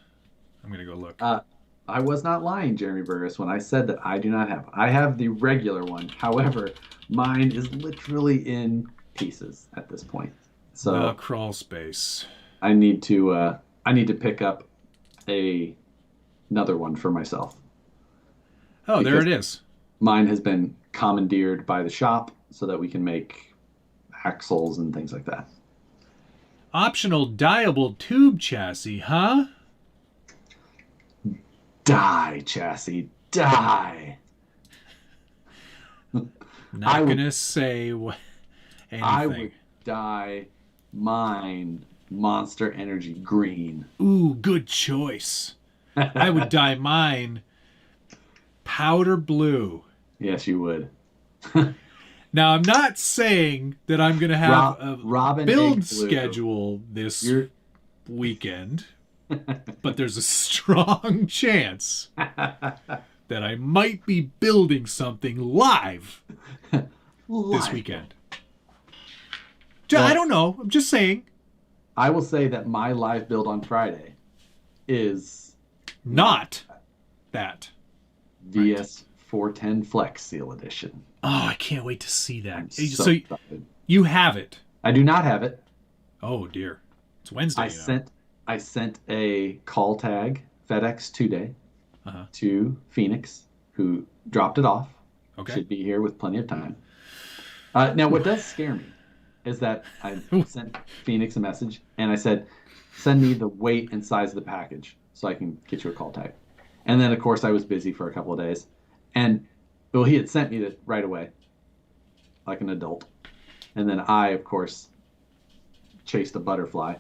I'm gonna go look. I was not lying, Jeremy Burris, when I said that I do not have. I have the regular one. However, mine is literally in pieces at this point. So The crawl space. I need to pick up another one for myself. Oh, there it Because- is. Mine has been commandeered by the shop so that we can make axles and things like that. Optional dyeable tube chassis, huh? Die, chassis, die. Not gonna say anything. I would dye mine Monster Energy green. Ooh, good choice. I would dye mine powder blue. Yes, you would. Now, I'm not saying that I'm going to have a Robin build Egg Blue. schedule this weekend, but there's a strong chance that I might be building something live this weekend. Well, I don't know. I'm just saying. I will say that my live build on Friday is Not that. VS 410 Flex Seal Edition. Oh, I can't wait to see that. I'm So excited. you have it. I do not have it. Oh dear. It's Wednesday. I sent a call tag FedEx 2-day Uh-huh. to Phoenix, who dropped it off. Okay. Should be here with plenty of time. Now, what does scare me is that I sent Phoenix a message and I said, send me the weight and size of the package so I can get you a call tag. And then, of course, I was busy for a couple of days. And, well, he had sent me it right away, like an adult. And then I, of course, chased a butterfly.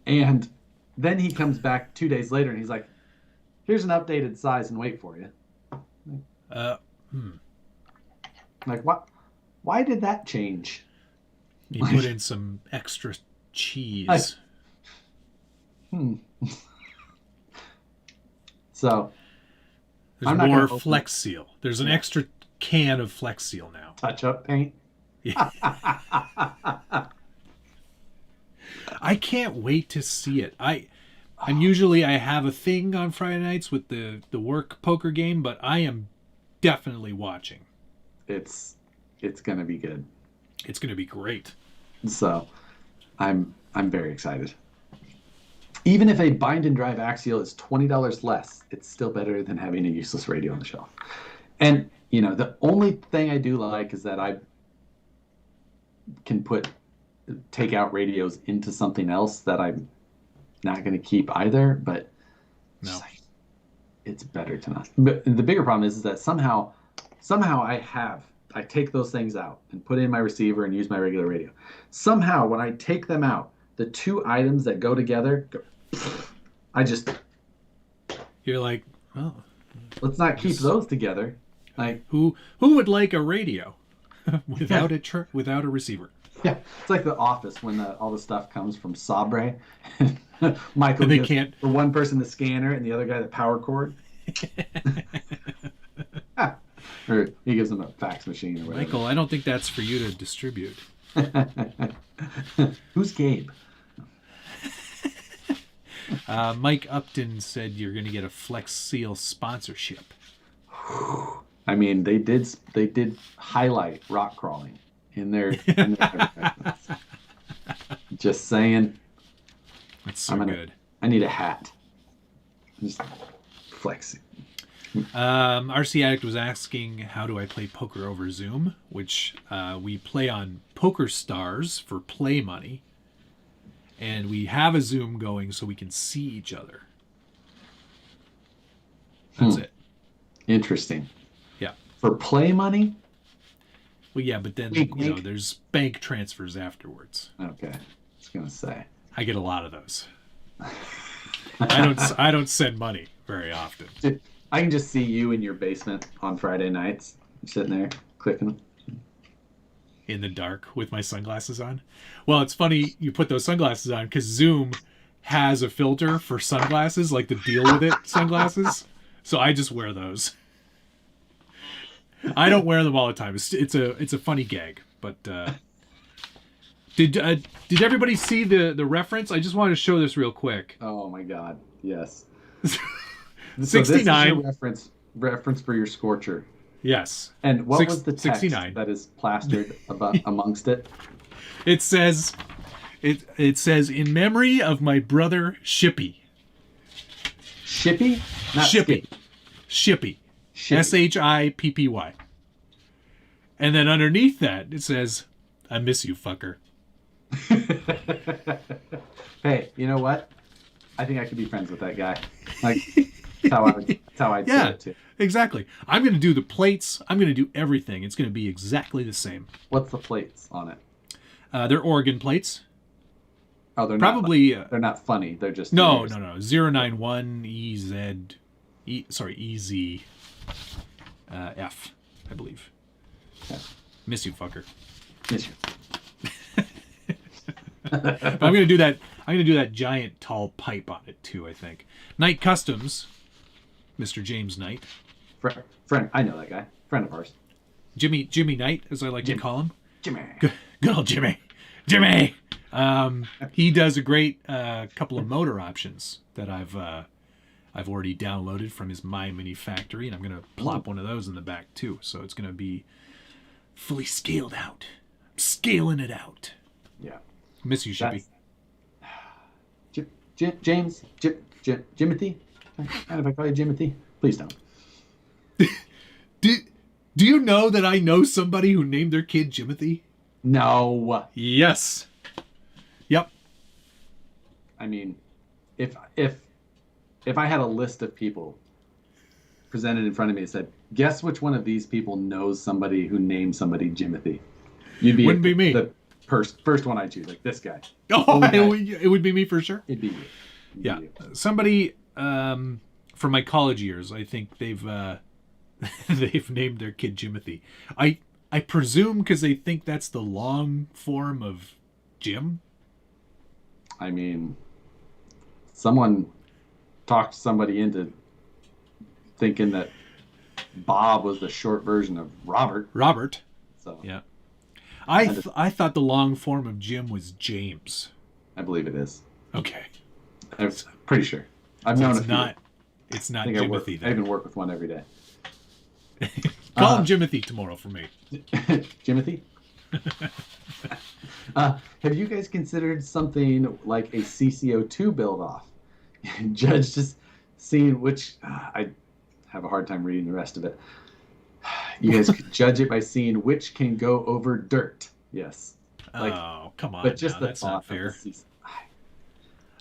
And then he comes back 2 days later and he's like, here's an updated size and weight for you. Like, what? Why did that change? You put in some extra cheese. So There's more Flex Seal. There's an extra can of Flex Seal now. Touch-up paint. Yeah. I can't wait to see it. I'm usually I have a thing on Friday nights with the work poker game, but I am definitely watching. It's gonna be good. It's gonna be great. So I'm very excited. Even if a bind and drive Axial is $20 less, it's still better than having a useless radio on the shelf. And the only thing I do like is that I can take out radios into something else that I'm not going to keep either, but no, it's better to not. But the bigger problem is that somehow I take those things out and put in my receiver and use my regular radio. Somehow when I take them out, the two items that go together, you're like, oh, let's not keep those together. Like who would like a radio without a receiver? Yeah, it's like The Office when all the stuff comes from Sabre. Michael and they gives can't. for one person the scanner and the other guy the power cord. Or he gives them a fax machine or whatever. Michael, I don't think that's for you to distribute. Who's Gabe? Mike Upton said you're going to get a Flex Seal sponsorship. I mean, they did highlight rock crawling in their advertisements. Just saying. That's so good. I need a hat. Just flexing. RC Addict was asking, how do I play poker over Zoom? Which we play on Poker Stars for play money. And we have a Zoom going so we can see each other. That's it. Interesting. Yeah. For play money? Well, yeah, but then there's bank transfers afterwards. Okay. I was gonna say. I get a lot of those. I don't send money very often. I can just see you in your basement on Friday nights, sitting there clicking. In the dark with my sunglasses on. Well, it's funny you put those sunglasses on because Zoom has a filter for sunglasses, like the deal with it sunglasses. So I just wear those. I don't wear them all the time. It's a funny gag. But did everybody see the reference? I just wanted to show this real quick. Oh my God! Yes. 69. So this is your reference for your scorcher. Yes. And what was the text 69 that is plastered amongst it? It says, in memory of my brother Shippy. Shippy? Not Shippy. Shippy. Shippy. And then underneath that, it says, I miss you, fucker. Hey, you know what? I think I could be friends with that guy. Like, that's how I'd say Yeah, it too. exactly. I'm going to do the plates. I'm going to do everything. It's going to be exactly the same. What's the plates on it? They're Oregon plates. Oh, they're Probably not. They're not funny. They're just no. 091 EZ F, I believe. Yeah. Miss you, fucker. Miss you. But I'm gonna do that. I'm gonna do that giant tall pipe on it too. I think. Knight Customs, Mr. James Knight. Friend, I know that guy. Friend of ours. Jimmy Knight, as I like to call him. Jimmy. Good old Jimmy. He does a great couple of motor options that I've already downloaded from his My Mini Factory, and I'm gonna plop one of those in the back too. So it's gonna be fully scaled out. I'm scaling it out. Yeah. Miss you, Shippy. James, Jimothy. And if I call you Jimothy, please don't. Do you know that I know somebody who named their kid Jimothy? No. Yes. Yep. I mean, if I had a list of people presented in front of me and said, guess which one of these people knows somebody who named somebody Jimothy, you'd be Wouldn't be me. The first one I choose, like this guy. Oh, it would be me for sure. It'd be you. Yeah. Somebody from my college years, I think they've they've named their kid Jimothy. I presume because they think that's the long form of Jim. I mean, someone talked somebody into thinking that Bob was the short version of Robert. So Yeah. I thought the long form of Jim was James. I believe it is. Okay. I'm pretty sure. I've known a few. It's not I Jimothy. I even work with one every day. Call him Jimothy tomorrow for me. Jimothy? Have you guys considered something like a CCO2 build-off? Judge just seeing which... I have a hard time reading the rest of it. You guys could judge it by seeing which can go over dirt. Yes. Oh, come on. But just that's not fair.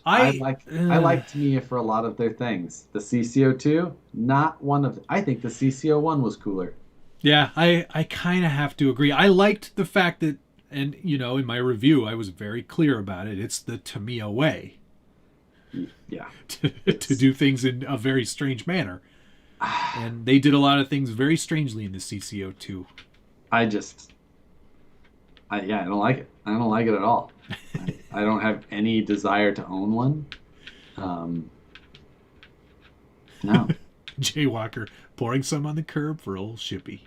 I like Tamiya for a lot of their things. The CCO2, not one of... I think the CCO1 was cooler. Yeah, I kind of have to agree. I liked the fact that, and you know, in my review, I was very clear about it. It's the Tamiya way. Yeah. to do things in a very strange manner. And they did a lot of things very strangely in the CCO2. I don't like it. I don't like it at all. I don't have any desire to own one. No. Jaywalker pouring some on the curb for old Shippy.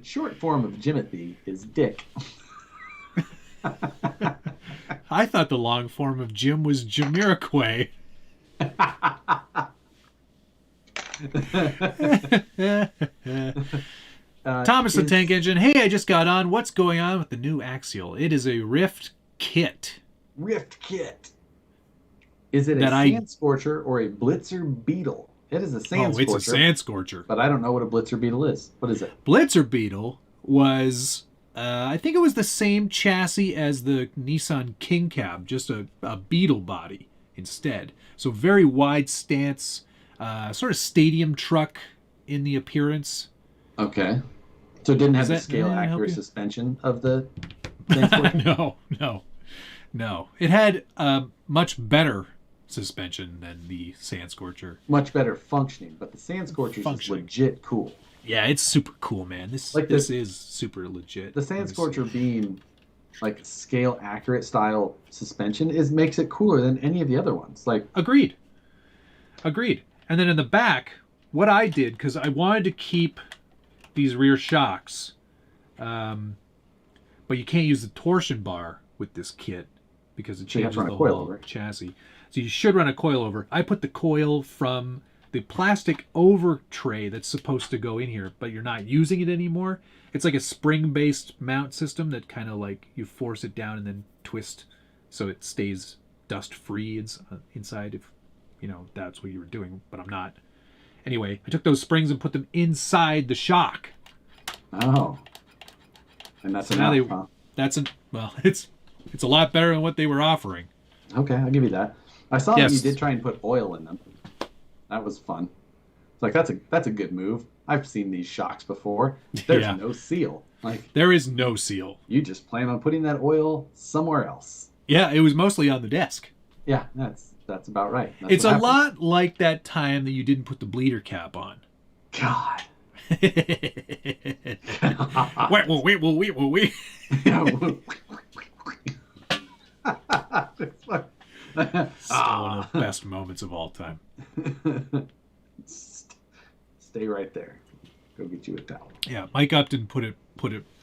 Short form of Jimothy is Dick. I thought the long form of Jim was Jamiroquai. Thomas the Tank Engine. Hey, I just got on. What's going on with the new Axial? It is a Rift kit. Rift kit. Is it a sand scorcher or a blitzer beetle? It is a sand scorcher. Oh, it's a sand scorcher. But I don't know what a blitzer beetle is. What is it? Blitzer beetle was, I think it was the same chassis as the Nissan King Cab, just a beetle body instead. So very wide stance, sort of stadium truck in the appearance. Okay. So it didn't have the scale accurate suspension of the sand scorcher? No. It had a much better suspension than the Sand Scorcher. Much better functioning, but the Sand Scorcher is legit cool. Yeah, it's super cool, man. This is super legit. The Sand Scorcher being like scale accurate style suspension makes it cooler than any of the other ones. Like Agreed. And then in the back, what I did, because I wanted to keep these rear shocks, but you can't use the torsion bar with this kit because it changes the whole chassis. So you should run a coilover. I put the coil from the plastic over tray that's supposed to go in here, but you're not using it anymore. It's like a spring-based mount system that kind of like you force it down and then twist so it stays dust-free inside if, you know, that's what you were doing, but I'm not. Anyway, I took those springs and put them inside the shock. Oh. And that's So now enough, huh? it's a lot better than what they were offering. Okay, I'll give you that. I saw that you Yes. did try and put oil in them. That was fun. It's like that's a good move. I've seen these shocks before. There's Yeah. no seal. Like There is no seal. you just plan on putting that oil somewhere else. Yeah, it was mostly on the desk. Yeah, that's about right. That's It's what a happens. lot like that time that you didn't put the bleeder cap on. God. Wait. It's like- Still one of the best moments of all time. Stay right there. Go get you a towel. Yeah, Mike Upton put it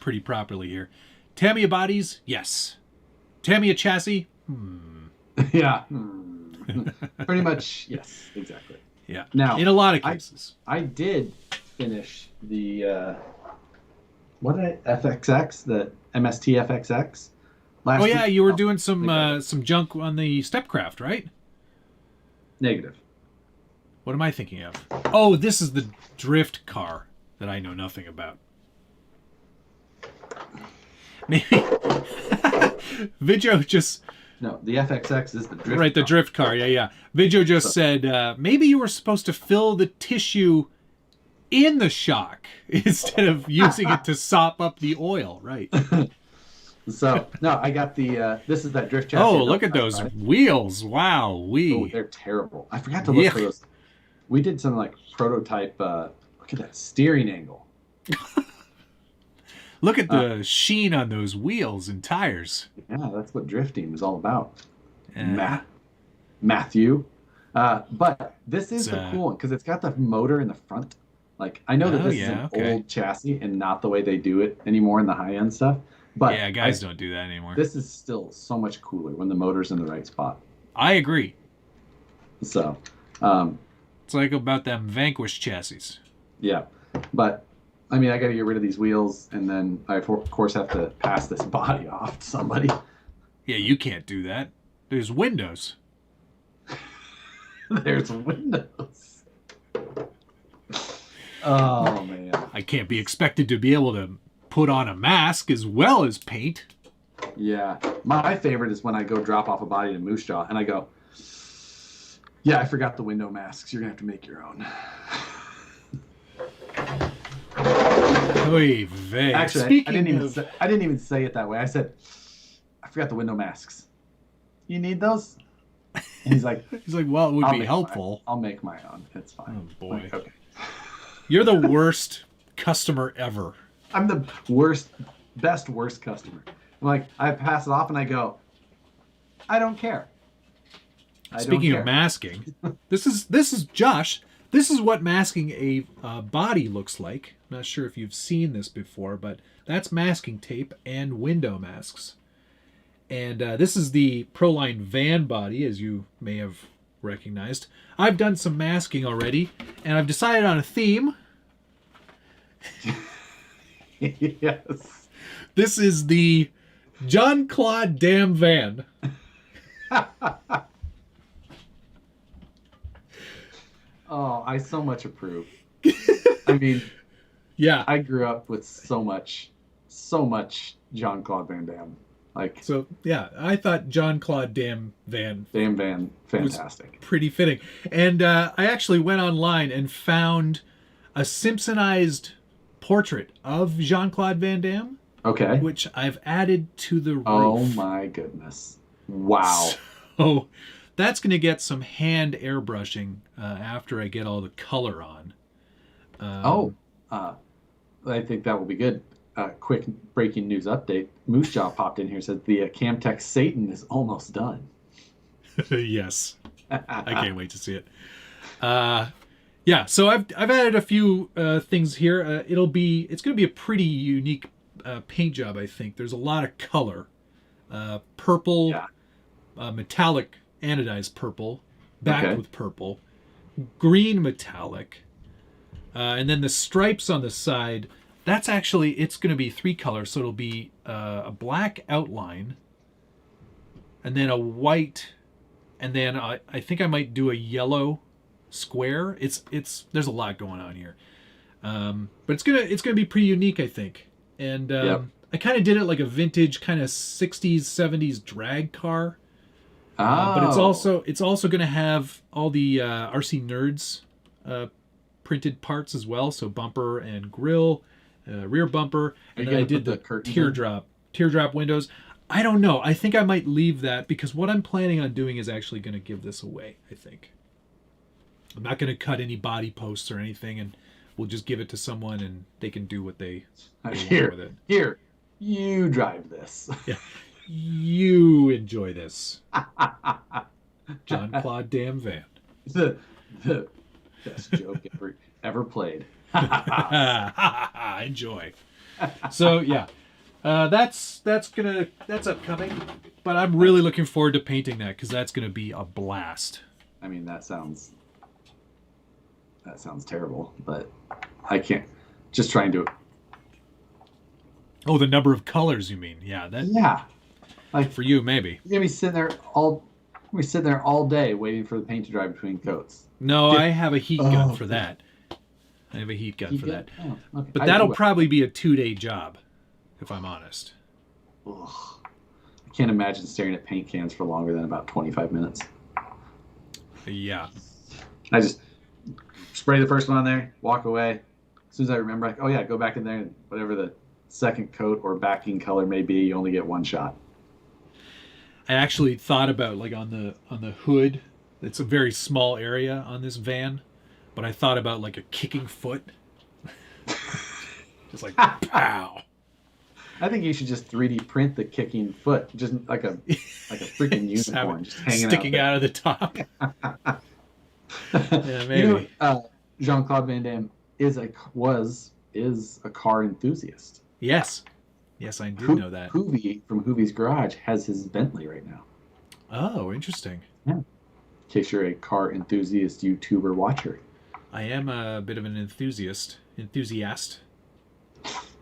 pretty properly here. Tamiya bodies, yes. Tamiya chassis, Yeah. Pretty much, yes, exactly. yeah. Now, in a lot of cases. I did finish the FXX, the MST FXX last Oh yeah, week. you were Oh, doing okay. some junk on the Stepcraft, right? Negative. What am I thinking of? Oh, this is the drift car that I know nothing about. Maybe Vidjo just No, the FXX is the drift. right, the car. drift car. Yeah. Vidjo just said maybe you were supposed to fill the tissue in the shock instead of using it to sop up the oil, right? So no, I got the. This is that drift chassis. Oh, look at those wheels! Wow, Oh, they're terrible. I forgot to look for Yuck. those. We did some like prototype. Look at that steering angle. Look at the sheen on those wheels and tires. Yeah, that's what drifting is all about. Yeah. Matthew. But this is It's, the cool one because it's got the motor in the front. Like I know that Oh, this yeah, is an okay. old chassis and not the way they do it anymore in the high end stuff. But Yeah, guys don't do that anymore. this is still so much cooler when the motor's in the right spot. I agree. So, It's like about them Vanquish chassis. yeah. But I mean, I got to get rid of these wheels, and then I of course have to pass this body off to somebody. Yeah, you can't do that. There's windows. There's windows. Oh man. I can't be expected to be able to put on a mask as well as paint. Yeah. My favorite is when I go drop off a body to Moose Jaw, and I go, "Yeah, I forgot the window masks. You're gonna have to make your own." Oy vey. Actually, Speaking I didn't of, I didn't even say it that way. I said, "I forgot the window masks. You need those?" And he's like, he's like, well, it would "I'll be make helpful. I'll make my own. It's fine." Oh, boy. Like, okay. You're the worst customer ever. I'm the worst customer. I'm like, I pass it off and I go, "I don't care." I don't Speaking care. of masking, this is Josh. This is what masking a body looks like. I'm not sure if you've seen this before, but that's masking tape and window masks. And this is the Proline van body, as you may have recognized. I've done some masking already, and I've decided on a theme. Yes. This is the John Claude Dam van. Oh, I so much approve. I mean, Yeah. I grew up with so much Jean-Claude Van Damme. Like, So yeah, I thought John Claude Dam van Van, fantastic. pretty fitting. And I actually went online and found a Simpsonized portrait of Jean-Claude Van Damme, Okay. which I've added to the roof. Oh my goodness. Wow. So that's going to get some hand airbrushing after I get all the color on. I think that will be good. Quick breaking news update. Moose Jaw popped in here, said the Camtech Satan is almost done. Yes. I can't wait to see it. Yeah, so I've added a few things here. It's going to be a pretty unique paint job, I think. There's a lot of color. Purple, Yeah. metallic anodized purple, backed Okay. with purple, green metallic, and then the stripes on the side. That's actually, it's going to be 3 colors, so it'll be a black outline, and then a white, and then I think I might do a yellow square. There's a lot going on here, but it's gonna be pretty unique, I think. And Yep. I kind of did it like a vintage kind of 60s, 70s drag car. But it's also going to have all the RC Nerds printed parts as well. So bumper and grille, rear bumper, and then I did the teardrop windows. I don't know. I think I might leave that because what I'm planning on doing is actually going to give this away. I think I'm not going to cut any body posts or anything, and we'll just give it to someone and they can do what they want with it. Here, you drive this. Yeah. You enjoy this. Jean-Claude Damn Van. The best joke ever played. Enjoy. So yeah, that's upcoming. But I'm really looking forward to painting that because that's gonna be a blast. I mean, that sounds terrible, but I can't. Just trying to. Oh, the number of colors you mean? Yeah, that. Yeah. Like for you, maybe. You're gonna be sitting there all day waiting for the paint to dry between coats. No, I have a heat gun for that. I have a heat gun for that. Oh, okay. But that'll probably be a 2-day job, if I'm honest. Ugh. I can't imagine staring at paint cans for longer than about 25 minutes. Yeah. I just spray the first one on there, walk away. As soon as I remember, like, oh yeah, go back in there and whatever the second coat or backing color may be, you only get one shot. I actually thought about like on the hood, it's a very small area on this van, but I thought about like a kicking foot. Just like pow. I think you should just 3D print the kicking foot, just like a freaking unicorn just hanging sticking out of the top. Yeah, maybe. You know, Jean-Claude Van Damme is a car enthusiast. Yes. Yes, I did know that. Hoovy from Hoovy's Garage has his Bentley right now. Oh, interesting. Yeah. In case you're a car enthusiast YouTuber watcher. I am a bit of an enthusiast.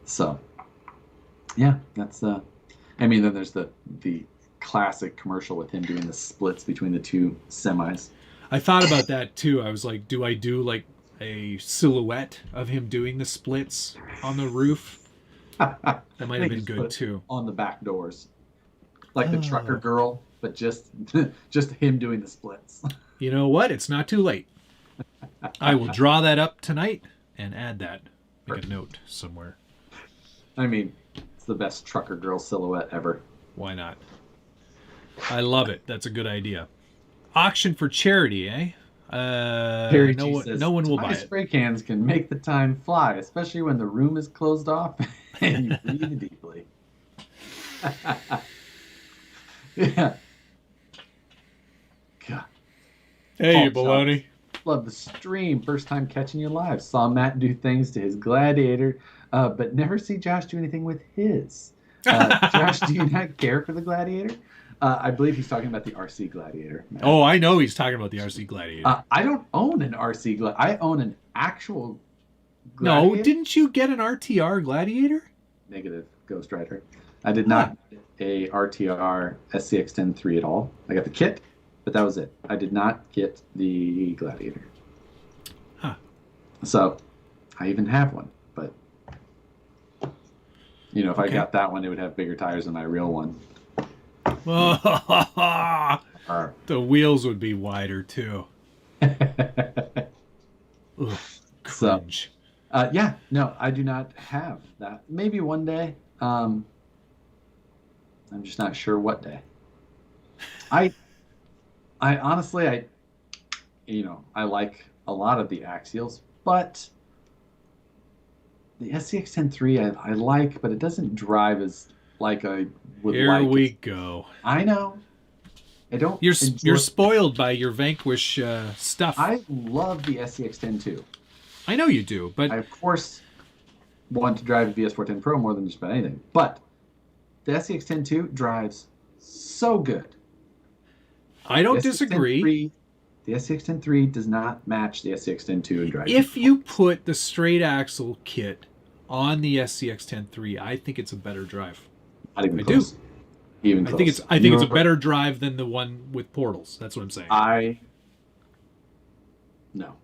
So, yeah, that's I mean, then there's the classic commercial with him doing the splits between the two semis. I thought about that too. I was like, do I do like a silhouette of him doing the splits on the roof? That might have been good too. On the back doors, like the trucker girl, but just him doing the splits. You know what? It's not too late. I will draw that up tonight and add that. Make a note somewhere. I mean, it's the best trucker girl silhouette ever. Why not? I love it. That's a good idea. Auction for charity, eh? No one will buy it. Spray cans can make the time fly, especially when the room is closed off and you breathe deeply. Yeah. God. Hey, baloney. Love the stream. First time catching you live. Saw Matt do things to his Gladiator, but never see Josh do anything with his. Josh, do you not care for the Gladiator? I believe he's talking about the RC Gladiator. Matt. Oh, I know he's talking about the RC Gladiator. I don't own an RC Gladiator. I own an actual Gladiator. No, didn't you get an RTR Gladiator? Negative, Ghost Rider. I did not get a RTR SCX-10 at all. I got the kit, but that was it. I did not get the Gladiator. Huh. So, I even have one, but you know, if I got that one, it would have bigger tires than my real one. The wheels would be wider too. Ugh, cringe. So, yeah, no, I do not have that. Maybe one day. I'm just not sure what day. I honestly, I like a lot of the Axials, but the SCX-10 I like, but it doesn't drive as like I would like. Here we go. I know. I don't. You're spoiled by your Vanquish stuff. I love the SCX-10 too. I know you do, but I of course want to drive the VS410 Pro more than just about anything. But the SCX-10 drives so good. I don't disagree. The SCX-10 does not match the SCX-10 in driving. If you put the straight axle kit on the SCX-10 I think it's a better drive. Not even close. Do. Even close. I think it's a better drive than the one with portals. That's what I'm saying. No.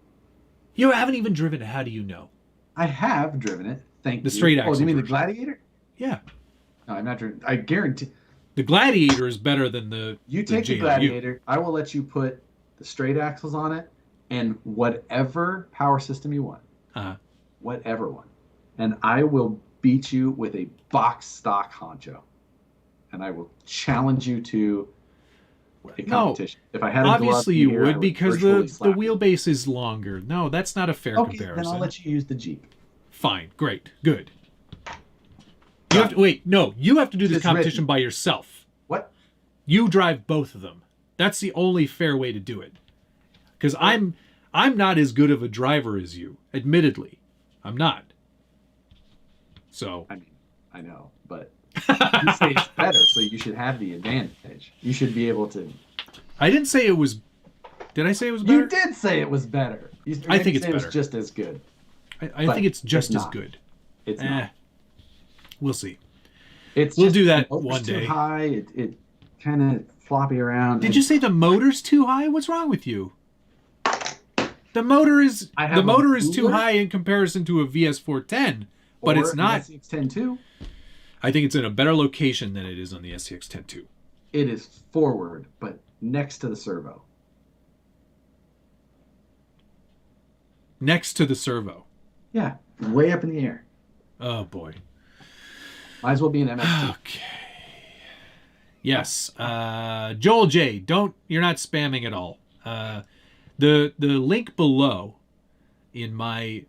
You haven't even driven it. How do you know? I have driven it. Thank you. The straight axle. Oh, you mean the Gladiator? Yeah. No, I'm not. I guarantee. The Gladiator is better than the You take the JLU. Gladiator. I will let you put the straight axles on it and whatever power system you want. Uh-huh. Whatever one. And I will beat you with a box stock honcho. And I will challenge you to a competition. If I had a obviously glove you here, I would because the virtually slap you. wheelbase is longer. No, that's not a fair Okay, comparison. then I'll let you use the Jeep. Fine, great, good. You have to wait. No, you have to do this It's competition written. by yourself. What? You drive both of them. That's the only fair way to do it. Because I'm not as good of a driver as you. Admittedly, I'm not. So I mean, I know, but you say it's better, so you should have the advantage. You should be able to. I didn't say it was. Did I say it was better? You did say it was better. I think it's it was better. just as good. I think it's just as not. good. It's not. We'll see. It's We'll just, do that the motor's one day. Too high. It kind of floppy around. Did you say the motor's too high? What's wrong with you? The motor is too cooler? high in comparison to a VS410, but it's not. SCX-10 too. I think it's in a better location than it is on the SCX-10 II. It is forward, but next to the servo. Next to the servo. Yeah, way up in the air. Oh boy. Might as well be an MX2. Okay. Yes. Joel J. You're not spamming at all. The link below in my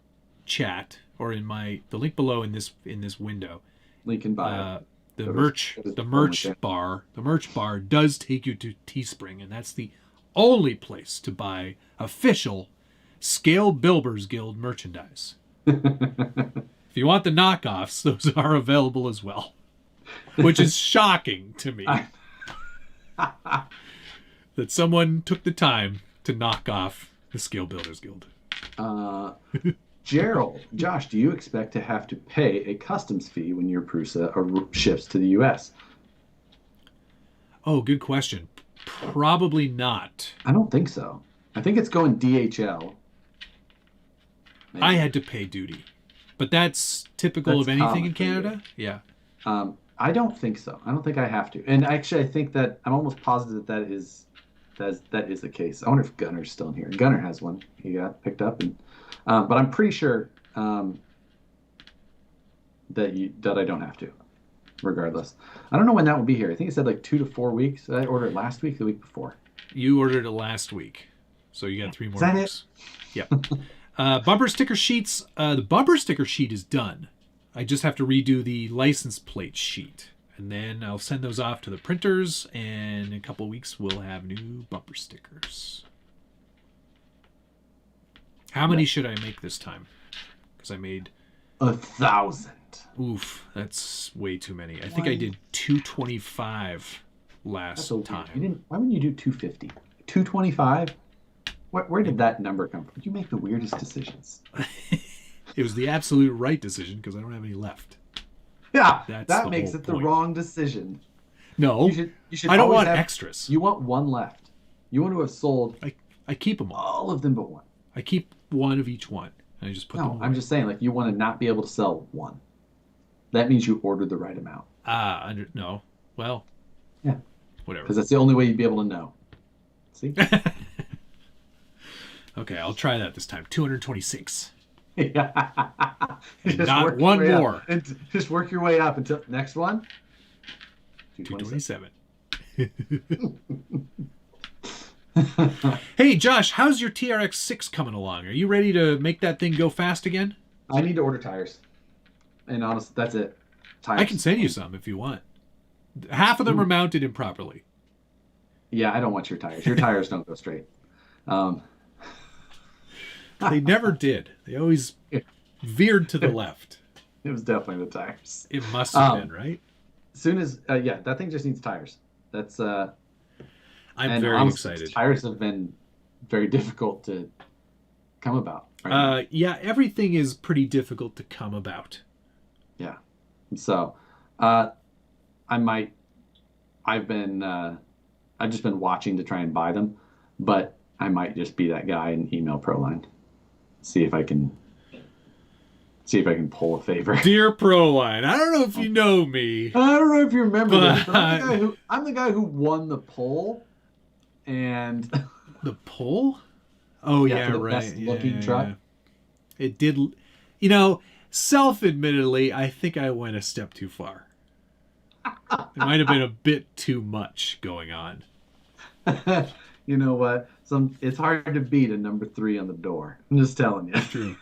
chat or the link below in this window. Link in bio. The merch bar does take you to Teespring, and that's the only place to buy official Scale Builders Guild merchandise. If you want the knockoffs, those are available as well, which is shocking to me that someone took the time to knock off the Scale Builders Guild. Gerald, Josh, do you expect to have to pay a customs fee when your Prusa ships to the U.S.? Oh, good question. Probably not. I don't think so. I think it's going DHL. Maybe. I had to pay duty, but that's typical of anything in Canada. Yeah. I don't think so. I don't think I have to. And actually, I think that I'm almost positive that is the case. I wonder if Gunner's still in here. Gunner has one. He got picked up, and but I'm pretty sure that I don't have to. Regardless, I don't know when that will be here. I think it said like 2 to 4 weeks. Did I order it last week? The week before? You ordered it last week, so you got 3 more Is that weeks. Yep. Bumper sticker sheets. The bumper sticker sheet is done. I just have to redo the license plate sheet. And then I'll send those off to the printers. And in a couple of weeks, we'll have new bumper stickers. How many should I make this time? Because I made 1,000. Oof, that's way too many. I think I did 225 last time. Why wouldn't you do 250? 225? Where did that number come from? You make the weirdest decisions. It was the absolute right decision because I don't have any left. Yeah, That's that the makes whole it the point. wrong decision. No, You should I don't always want have, extras. You want one left. You want to have sold I keep them all. of them but one. I keep one of each one. And I just put them No, away. I'm just saying, like, you want to not be able to sell one. That means you ordered the right amount. No. Well, Yeah. whatever. Because that's the only way you'd be able to know. See? Okay, I'll try that this time. 226. Yeah. Just Not work one your way more. up. And just work your way up until next one. 227. Hey, Josh, how's your TRX-6 coming along? Are you ready to make that thing go fast again? I need to order tires. And honestly, that's it. Tires. I can send you some if you want. Half of them are mounted improperly. Yeah, I don't want your tires. Your tires don't go straight. They never did. They always veered to the left. It was definitely the tires. It must have been, right? As soon as, that thing just needs tires. That's, I'm and very honestly, excited. Tires have been very difficult to come about. Right yeah, everything is pretty difficult to come about. Yeah. So, I've just been watching to try and buy them, but I might just be that guy and email Proline. See if I can See if I can pull a favor. Dear Proline, I don't know if you know me. I don't know if you remember this, but But- I'm the guy who won the poll, and The poll? Oh, Yeah, yeah, for the right. best looking truck. It did, you know, self-admittedly, I think I went a step too far. It might have been a bit too much going on. you know what? It's hard to beat a number 3 on the door. I'm just telling you. True.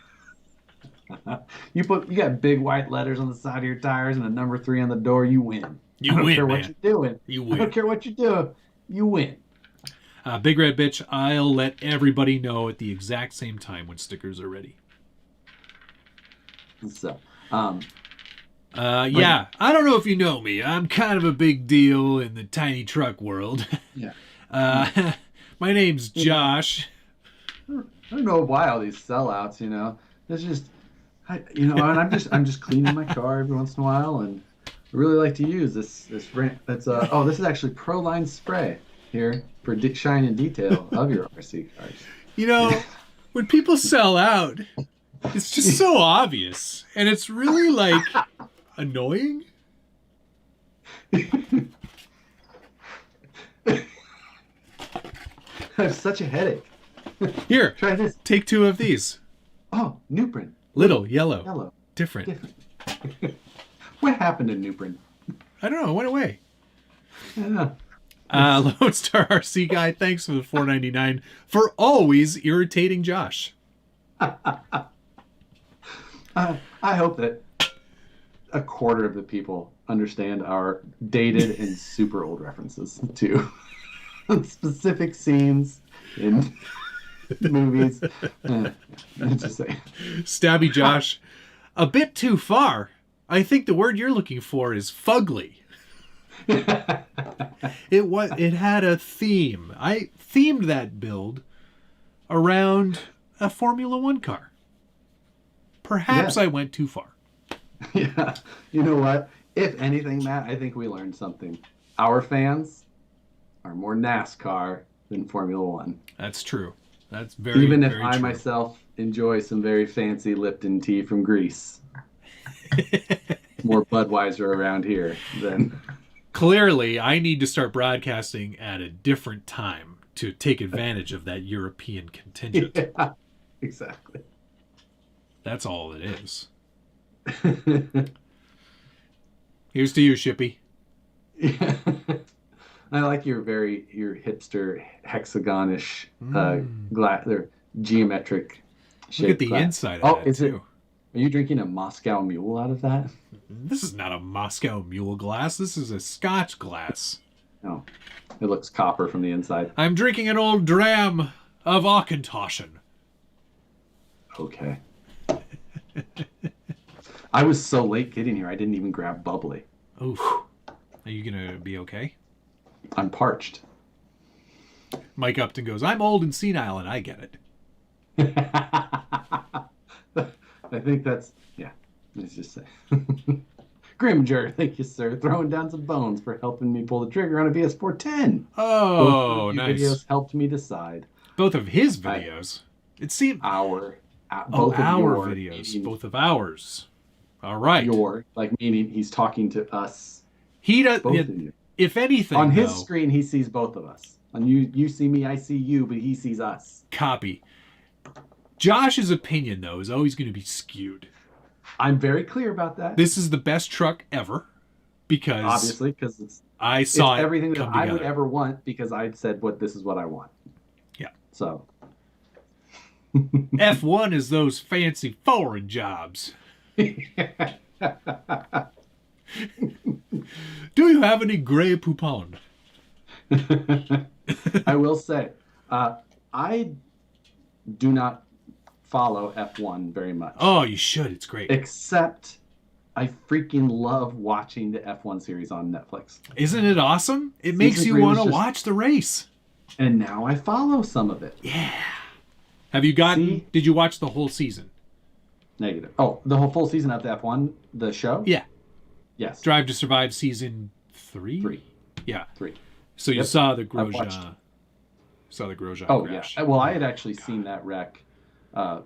You got big white letters on the side of your tires and a number 3 on the door. You win. You I don't win, care man. what you're doing. You I win. don't care what you're doing. You win. Big Red Bitch, I'll let everybody know at the exact same time when stickers are ready. So, yeah, I don't know if you know me. I'm kind of a big deal in the tiny truck world. yeah. My name's Josh. I don't know why all these sellouts. It's just, and I'm just cleaning my car every once in a while, and I really like to use this brand. This is actually Proline spray here for shine and detail of your RC cars. When people sell out, it's just so obvious, and it's really like annoying. I have such a headache. Here, Try this. take 2 of these. Oh, Nuprin. Little, yellow, Yellow. different. What happened to Nuprin? I don't know, it went away. I don't know. Lone Star RC Guy, thanks for the $4.99 for always irritating Josh. I hope that a quarter of the people understand our dated and super old references to specific scenes in movies. Just saying. Stabby Josh, a bit too far. I think the word you're looking for is fugly. It had a theme. I themed that build around a Formula One car. Perhaps Yeah. I went too far. Yeah. You know what? If anything, Matt, I think we learned something. Our fans are more NASCAR than Formula One. That's true. That's very Even if very I true. myself enjoy some very fancy Lipton tea from Greece. More Budweiser around here than... Clearly, I need to start broadcasting at a different time to take advantage of that European contingent. Yeah, exactly. That's all it is. Here's to you, Shippy. Yeah. I like your hipster hexagonish glass, or geometric shape. Look at the glass. inside of that, is too. Are you drinking a Moscow Mule out of that? This is not a Moscow Mule glass. This is a Scotch glass. No, it looks copper from the inside. I'm drinking an old dram of Auchentoshen. Okay. I was so late getting here, I didn't even grab bubbly. Oof. Are you going to be okay? I'm parched. Mike Upton goes, I'm old and senile, and I get it. I think that's, yeah, let's just say. Grimger, thank you, sir. Throwing down some bones for helping me pull the trigger on a VS410. Oh, Both nice. videos helped me decide. Both of his videos. It seemed... Both Oh, of our your, videos. meaning Both of ours. All right. Your, like, meaning he's talking to us, He does... both of you. If anything, On his though, screen, he sees both of us. On you see me, I see you, but he sees us. copy. Josh's opinion, though, is always going to be skewed. I'm very clear about that. This is the best truck ever because Obviously, because it's I saw it everything that come I would together. ever want because I said this is what I want. Yeah. So F1 is those fancy foreign jobs. Do you have any Grey Poupon? I will say, I do not follow F1 very much. Oh, you should. It's great. Except I freaking love watching the F1 series on Netflix. Isn't it awesome? It makes Season you three want to was just- watch the race. And now I follow some of it. Yeah. Have you gotten... See? Did you watch the whole season? Negative. Oh, the whole full season of the F1, the show? Yeah. Yes. Drive to Survive season 3? 3. Yeah. 3. So you Yep. saw the I've watched. Grosjean... Saw the Grosjean Oh, crash. yeah. Well, I had actually seen that wreck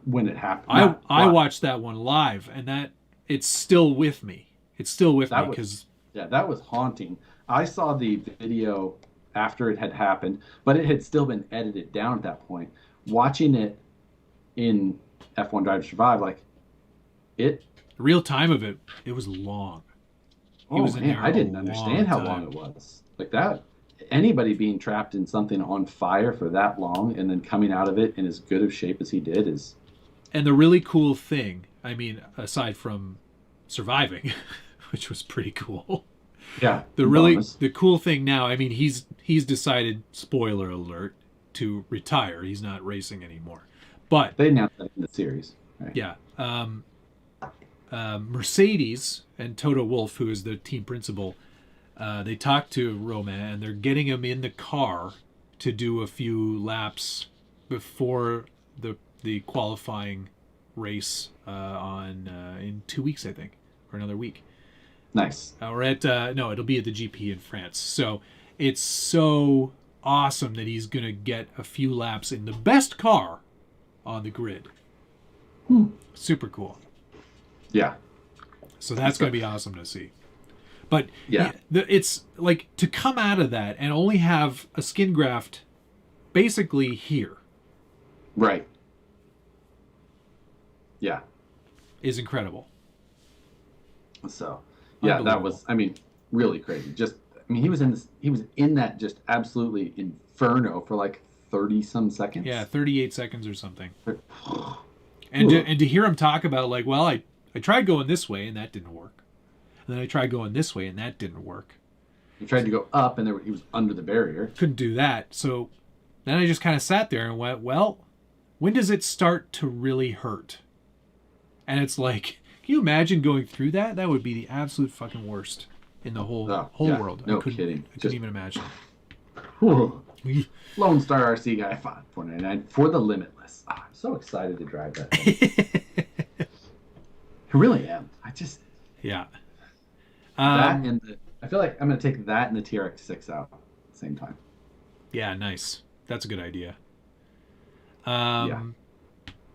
when it happened. I watched that one live, and it's still with me. It's still with me because that was haunting. I saw the video after it had happened, but it had still been edited down at that point. Watching it in F1 Drive to Survive, like it, real time of it was long. I didn't understand how long it was. Like that, anybody being trapped in something on fire for that long and then coming out of it in as good of shape as he did is. And the really cool thing, I mean, aside from surviving, which was pretty cool. Yeah. The cool thing now, I mean, he's decided, spoiler alert, to retire. He's not racing anymore. But they announced that in the series. Right? Yeah. Mercedes and Toto Wolff, who is the team principal, they talked to Romain, and they're getting him in the car to do a few laps before the qualifying race in 2 weeks, I think, or another week. Nice. Or it'll be at the GP in France. So it's so awesome that he's going to get a few laps in the best car on the grid. Super cool. Yeah. So that's going to be awesome to see. But yeah, it's like to come out of that and only have a skin graft basically here. Right. Yeah. Is incredible. So, yeah, that was, I mean, really crazy. Just, I mean, he was in that just absolutely inferno for like 30 some seconds. Yeah, 38 seconds or something. And to hear him talk about like, well, I tried going this way and that didn't work. And then I tried going this way and that didn't work. He tried to go up and he was under the barrier. Couldn't do that. So then I just kind of sat there and went, well, when does it start to really hurt? And it's like, can you imagine going through that? That would be the absolute fucking worst in the whole world. No kidding. I couldn't even imagine. Lone Star RC guy 499 for the Limitless. I'm so excited to drive that thing. I really am. Yeah. I feel like I'm going to take that and the TRX6 out at the same time. Yeah, nice. That's a good idea.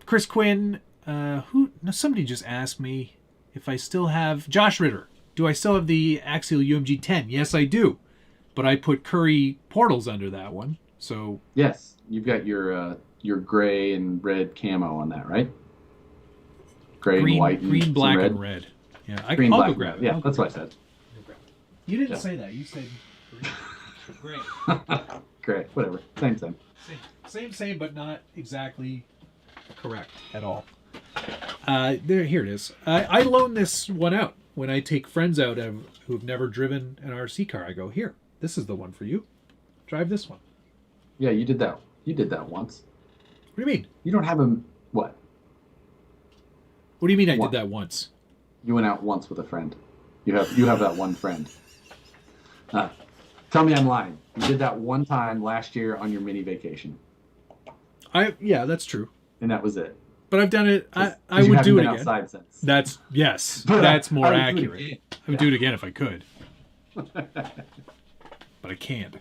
Chris Quinn, somebody just asked me if I still have Josh Ritter. Do I still have the Axial UMG 10? Yes, I do. But I put Curry portals under that one. So yes, you've got your gray and red camo on that, right? Green, and white, green, black, and red. Yeah, I'll go grab it. Yeah, that's what I said. You didn't say that. You said green. Great. Great. Whatever. Same. Same, but not exactly correct at all. Here it is. I loan this one out when I take friends out who've never driven an RC car. I go, here, this is the one for you. Drive this one. Yeah, you did that. You did that once. What do you mean? You don't have a what? What do you mean I did that once? You went out once with a friend. You have that one friend. Tell me I'm lying. You did that one time last year on your mini vacation. Yeah, that's true. And that was it. But I've done it. I would do it again. Outside since. That's more accurate. I would do it again if I could. But I can't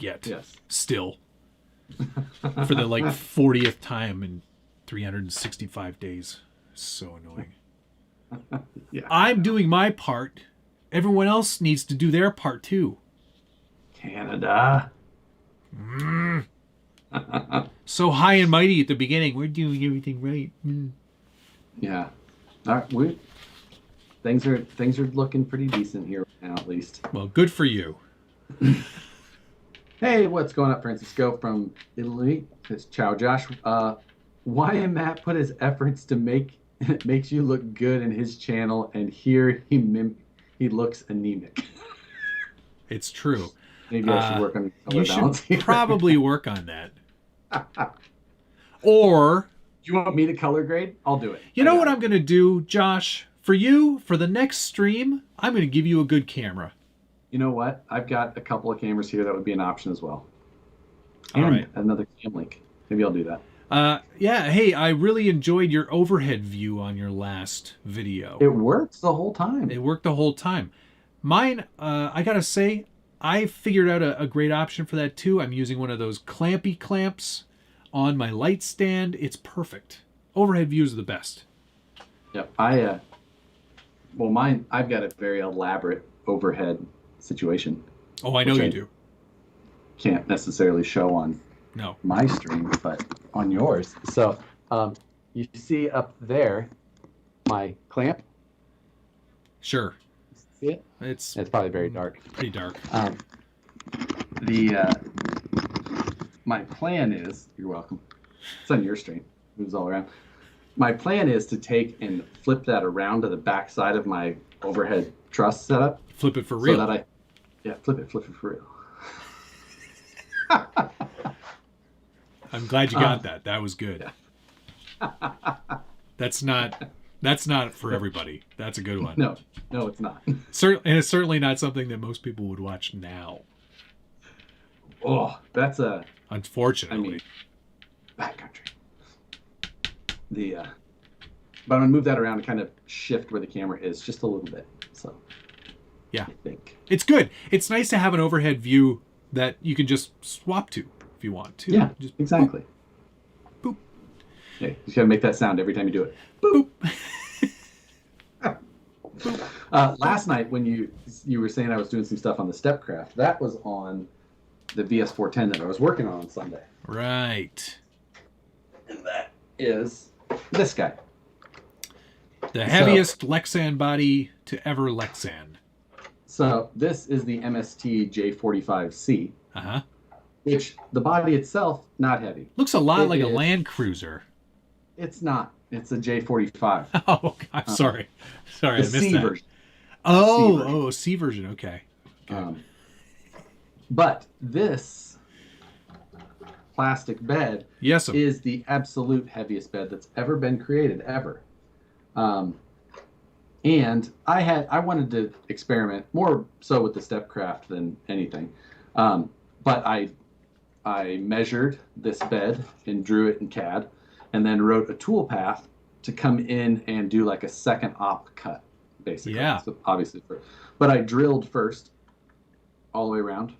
yet. Yes. Still. For the 40th time in 365 days. So annoying. Yeah. I'm doing my part. Everyone else needs to do their part too. Canada. So high and mighty at the beginning. We're doing everything right. Yeah. All right. Things are looking pretty decent here right now, at least. Well, good for you. Hey, what's going up, Francisco from Italy? It's Ciao Josh. Why Matt put his efforts to makes you look good in his channel, and here he looks anemic. It's true. Maybe I should work on color balance. You should probably work on that. Or do you want me to color grade? I'll do it. You know what I'm going to do, Josh? For the next stream, I'm going to give you a good camera. You know what? I've got a couple of cameras here that would be an option as well. All right. Another cam link. Maybe I'll do that. Yeah, hey, I really enjoyed your overhead view on your last video. It worked the whole time. Mine, I gotta say, I figured out a great option for that too. I'm using one of those clampy clamps on my light stand. It's perfect. overhead views are the best. Yep. I've got a very elaborate overhead situation. Oh, I know you do. Can't necessarily show on my stream, but on yours. So you see up there my clamp? Sure. See it? It's probably very dark. Pretty dark. My plan is, you're welcome. It's on your stream. It moves all around. My plan is to take and flip that around to the back side of my overhead truss setup. Flip it for real. So that flip it for real. I'm glad you got that. That was good. Yeah. That's not for everybody. That's a good one. No, it's not. And it's certainly not something that most people would watch now. Oh, that's unfortunately. Backcountry. But I'm gonna move that around and kind of shift where the camera is just a little bit. So yeah, I think it's good. It's nice to have an overhead view that you can just swap to if you want to. Yeah, just exactly. Boop. Yeah, you just gotta make that sound every time you do it. Boop. Boop. Last night when you were saying I was doing some stuff on the Stepcraft, that was on the VS410 that I was working on Sunday. Right. And that is this guy. The heaviest Lexan body to ever Lexan. So this is the MST J45C. Uh-huh. Which the body itself, not heavy. Looks a lot like a Land Cruiser. It's not. It's a J45. Oh, I'm sorry. Sorry, I missed C that. version. C version. Okay. But this plastic bed is the absolute heaviest bed that's ever been created, ever. And I wanted to experiment more so with the Stepcraft than anything. But I measured this bed and drew it in CAD and then wrote a tool path to come in and do like a second op cut, basically. Yeah. So obviously, but I drilled first all the way around,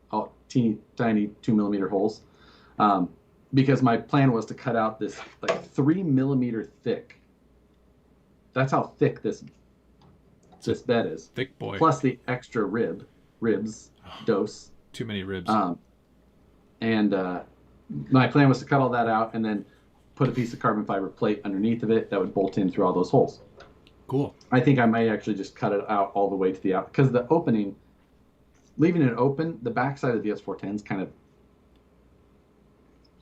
all teeny tiny 2mm holes, because my plan was to cut out this like 3mm thick. That's how thick this bed is. Thick boy. Plus the extra ribs, dose. Too many ribs. And my plan was to cut all that out and then put a piece of carbon fiber plate underneath of it that would bolt in through all those holes. Cool. I think I might actually just cut it out all the way to the out, because the opening, leaving it open, the backside of the VS410 is kind of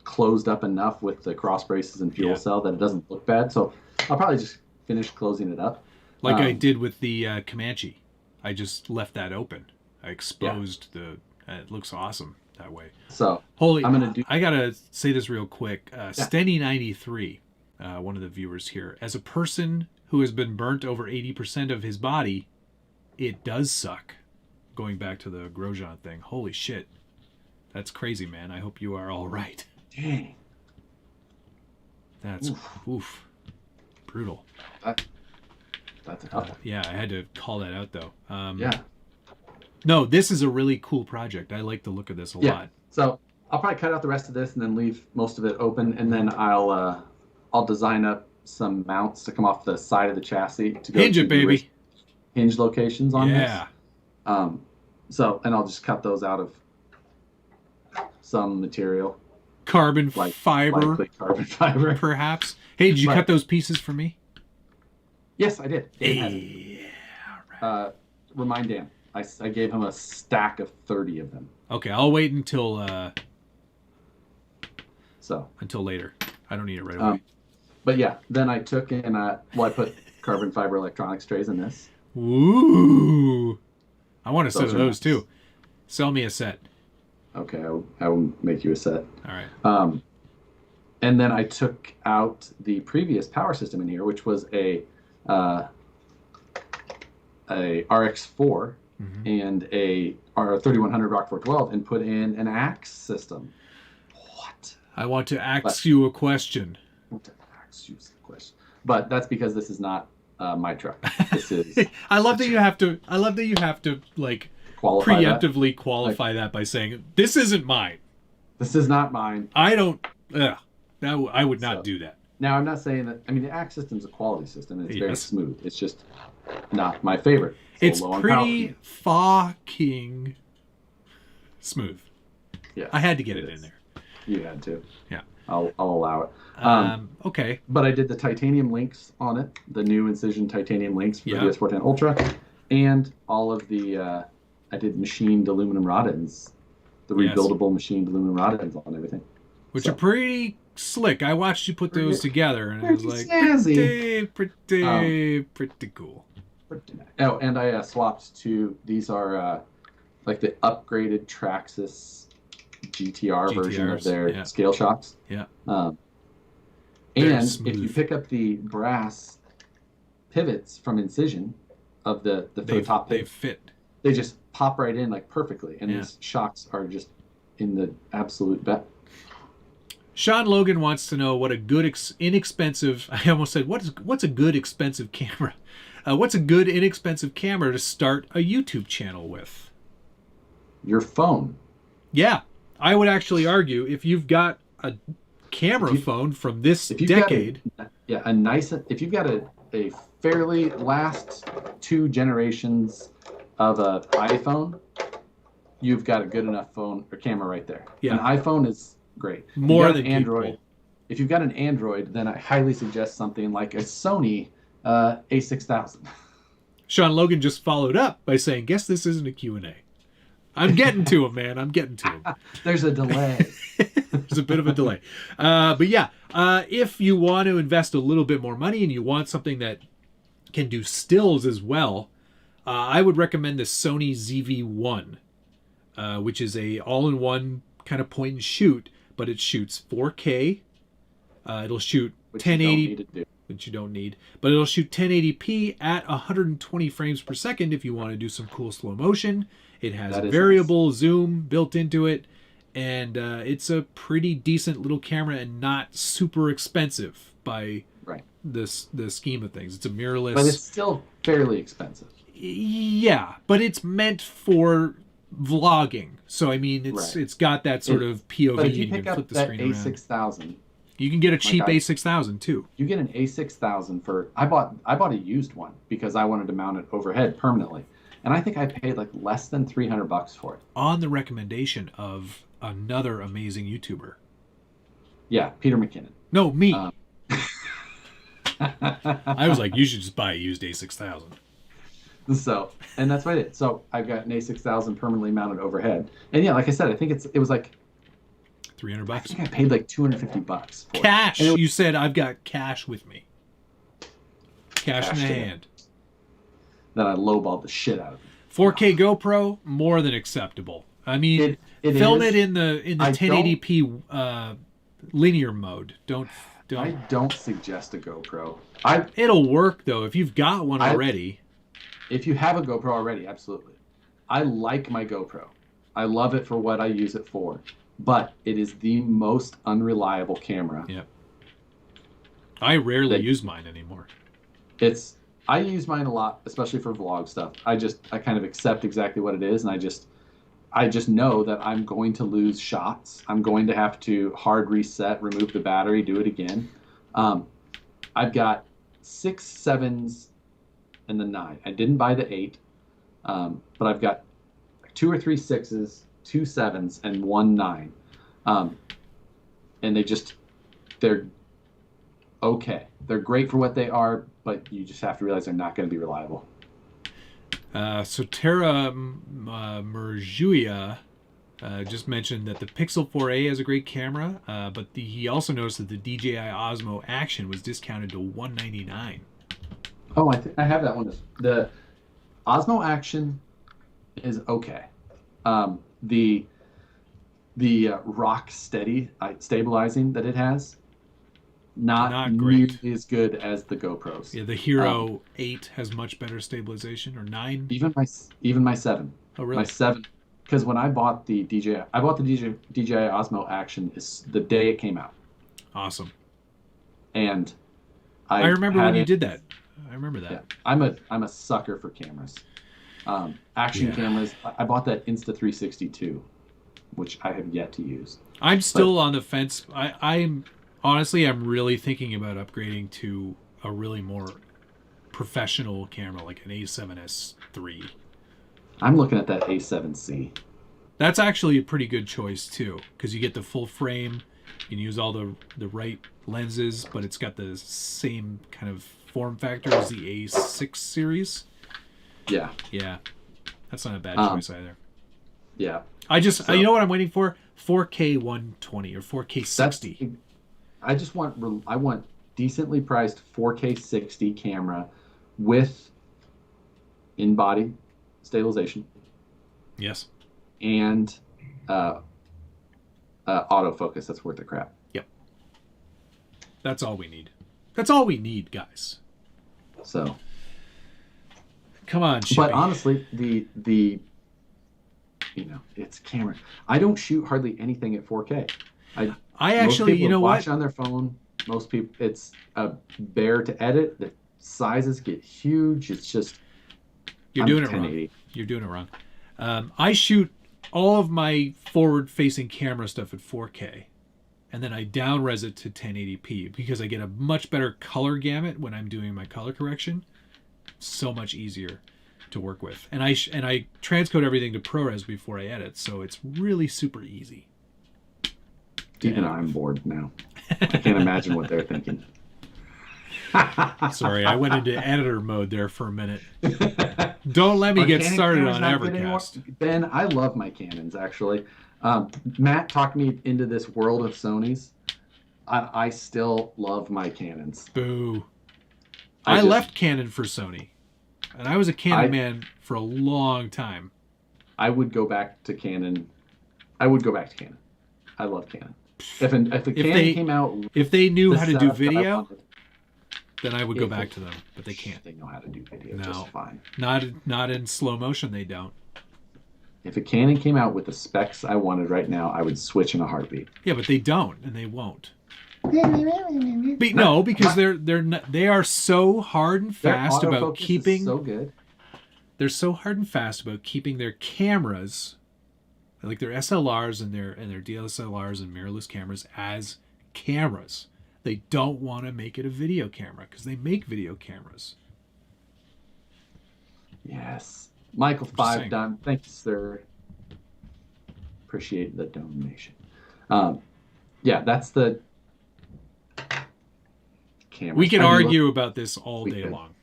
closed up enough with the cross braces and fuel cell that it doesn't look bad. So I'll probably just finish closing it up. Like I did with the Comanche. I just left that open. I exposed it looks awesome that way. So I gotta say this real quick. Stenny93, one of the viewers here, as a person who has been burnt over 80% of his body, it does suck. Going back to the Grosjean thing. Holy shit. That's crazy, man. I hope you are all right. Dang. That's oof. Brutal. That's a tough one. Yeah, I had to call that out though. Yeah. No, this is a really cool project. I like the look of this a lot. So I'll probably cut out the rest of this and then leave most of it open, and then I'll design up some mounts to come off the side of the chassis to go hinge it, baby. Hinge locations on this. Yeah. And I'll just cut those out of some material. Carbon fiber. Likely carbon fiber. Perhaps. Hey, did you cut those pieces for me? Yes, I did. Yeah. Right. Remind Dan. I gave him a stack of 30 of them. Okay, I'll wait until until later. I don't need it right away. But yeah, then I took and I put carbon fiber electronics trays in this. Ooh. I want a set of those too. Sell me a set. Okay, I will make you a set. All right. And then I took out the previous power system in here, which was a RX4 and a R3100 Rock 412, and put in an Axe system. What? I want to ask you a question. But that's because this is not my truck. This is. I love that you have to like preemptively qualify that by saying this isn't mine. This is not mine. I don't. I would not do that. Now, I'm not saying that. I mean, the Axe system's a quality system, and it's very Yes. smooth. It's just not my favorite. It's low on power. pretty fucking smooth. Yeah, I had to get it in is. there. You had to. Yeah. I'll allow it. Okay. But I did the titanium links on it, the new Incision titanium links for Yeah. the DS410 Ultra, and all of the. I did machined aluminum rod ends, the Yes. rebuildable machined aluminum rod ends on everything. Which So. are pretty slick. I watched you put those together, and it was like snazzy. pretty cool. Oh, and I swapped to these are like the upgraded Traxxas GTR version of GTRs, their yeah. scale shocks. Yeah. And Very if smooth. you pick up the brass pivots from Incision of the for the top they pivot, fit. they just pop right in like perfectly, and Yeah. these shocks are just in the absolute best. Sean Logan wants to know what a good inexpensive. I almost said what's a good expensive camera. What's a good inexpensive camera to start a YouTube channel with? Your phone. Yeah, I would actually argue if you've got a camera phone from this If you've decade. got a nice. If you've got a fairly last 2 generations of a iPhone, you've got a good enough phone or camera right there. Yeah. An iPhone is great. More than Android. people. If you've got an Android, then I highly suggest something like a Sony A6000. Sean Logan just followed up by saying, "Guess this isn't a Q&A." I'm getting to him, man. I'm getting to him. There's a delay. There's a bit of a delay. But yeah, if you want to invest a little bit more money and you want something that can do stills as well, I would recommend the Sony ZV-1, which is a all-in-one kind of point and shoot, but it shoots 4K. It'll shoot Which you don't 1080, need to do. which you don't need, but it'll shoot 1080p at 120 frames per second if you want to do some cool slow motion. It has That is variable zoom built into it, and it's a pretty decent little camera and not super expensive by Right. the scheme of things. It's a mirrorless. But it's still fairly expensive. Yeah, but it's meant for vlogging. So I mean, Right. it's got that sort of POV, But if you and pick can up flip the that screen around. A6000, You can get a cheap I- A6000 too. you get an A6000 for. I bought a used one because I wanted to mount it overhead permanently, and I think I paid like less than $300 for it. On the recommendation of another amazing YouTuber. Yeah, Peter McKinnon. No, me. Um, I was like, you should just buy a used A6000. So, and that's what I did. So I've got an A6000 permanently mounted overhead, and yeah, like I said, I think it was like I $300. think I paid like $250 for Cash. it. And it was You said I've got cash with me. Cash in the Cash, yeah. hand. that I lowballed the shit out of it. 4K GoPro, more than acceptable. I mean, It film is. it in the I 1080p linear mode. Don't. I don't suggest a GoPro. It'll work though if you've got one already. If you have a GoPro already, absolutely. I like my GoPro. I love it for what I use it for, but it is the most unreliable camera. Yeah. I rarely use mine anymore. I use mine a lot, especially for vlog stuff. I kind of accept exactly what it is, and I just know that I'm going to lose shots. I'm going to have to hard reset, remove the battery, do it again. I've got 6 7s and the 9. I didn't buy the 8, but I've got 2 or 3 6s, 2 7s, and 1 9. And they're okay. They're great for what they are, but you just have to realize they're not going to be reliable. So Tara Merjuia just mentioned that the Pixel 4a has a great camera, but he also noticed that the DJI Osmo Action was discounted to $199. Oh, I have that one. The Osmo Action is okay. The rock steady stabilizing that it has, not great. nearly as good as the GoPros. Yeah, the Hero 8 has much better stabilization, or 9. Even my 7. Oh, really? My 7, because when I bought the DJI Osmo Action is the day it came out, Awesome. and I remember when you did that. I remember that. Yeah, I'm a sucker for cameras. Action cameras. I bought that Insta360 II, which I have yet to use. I'm still on the fence. I'm Honestly, I'm really thinking about upgrading to a really more professional camera, like an A7S III. I'm looking at that A7C. That's actually a pretty good choice too, because you get the full frame, you can use all the right lenses, but it's got the same kind of form factor as the A6 series. Yeah. Yeah, that's not a bad choice either. Yeah. You know what I'm waiting for? 4K 120 or 4K 60. I want decently priced 4K 60 camera with in-body stabilization. Yes. And autofocus that's worth the crap. Yep. That's all we need. That's all we need, guys. So. Come on, Shippy. But honestly, the it's camera. I don't shoot hardly anything at 4K. I actually, you know watch what? on their phone. Most people, it's a bear to edit. The sizes get huge. It's just You're doing it wrong. You're doing it wrong. I shoot all of my forward-facing camera stuff at 4K, and then I down-res it to 1080p because I get a much better color gamut when I'm doing my color correction. So much easier to work with, and I transcode everything to ProRes before I edit, so it's really super easy. Even I'm bored now. I can't imagine what they're thinking. Sorry, I went into editor mode there for a minute. Don't let me get started on Evercast. Ben, I love my Canons, actually. Matt talked me into this world of Sonys. I still love my Canons. Boo. I left Canon for Sony. And I was a Canon man for a long time. I would go back to Canon. I love Canon. If a Canon came out... If they knew how to do video... Then I would go back to them, but they can't. They know how to do video just fine. Not in slow motion, they don't. If a Canon came out with the specs I wanted right now, I would switch in a heartbeat. Yeah, but they don't, and they won't. No, because they are so hard and fast about keeping. So good. They're so hard and fast about keeping their cameras, like their SLRs and their DSLRs and mirrorless cameras, as cameras. They don't want to make it a video camera because they make video cameras. Yes. Michael 5 done. Thank you, sir. Appreciate the donation. Yeah, that's the camera. We can argue about this all day long.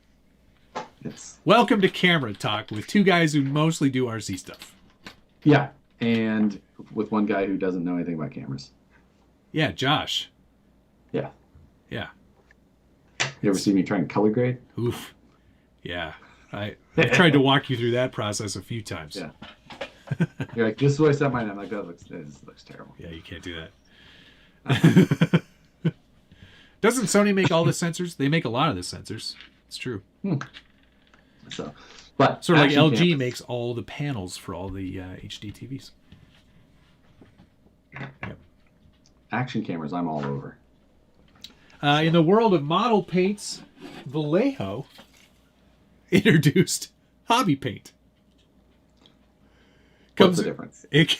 Welcome to Camera Talk with two guys who mostly do RC stuff. Yeah, and with one guy who doesn't know anything about cameras. Yeah, Josh. Yeah. Yeah. You ever see me trying to color grade? Oof. Yeah. I've tried to walk you through that process a few times. Yeah. You're like, this is what I set mine. I'm like, this looks terrible. Yeah, you can't do that. Doesn't Sony make all the sensors? They make a lot of the sensors. It's true. So, but sort of like LG makes all the panels for all the HD TVs. Yep. Action cameras, I'm all over. In the world of model paints, Vallejo introduced hobby paint. What's the difference? It's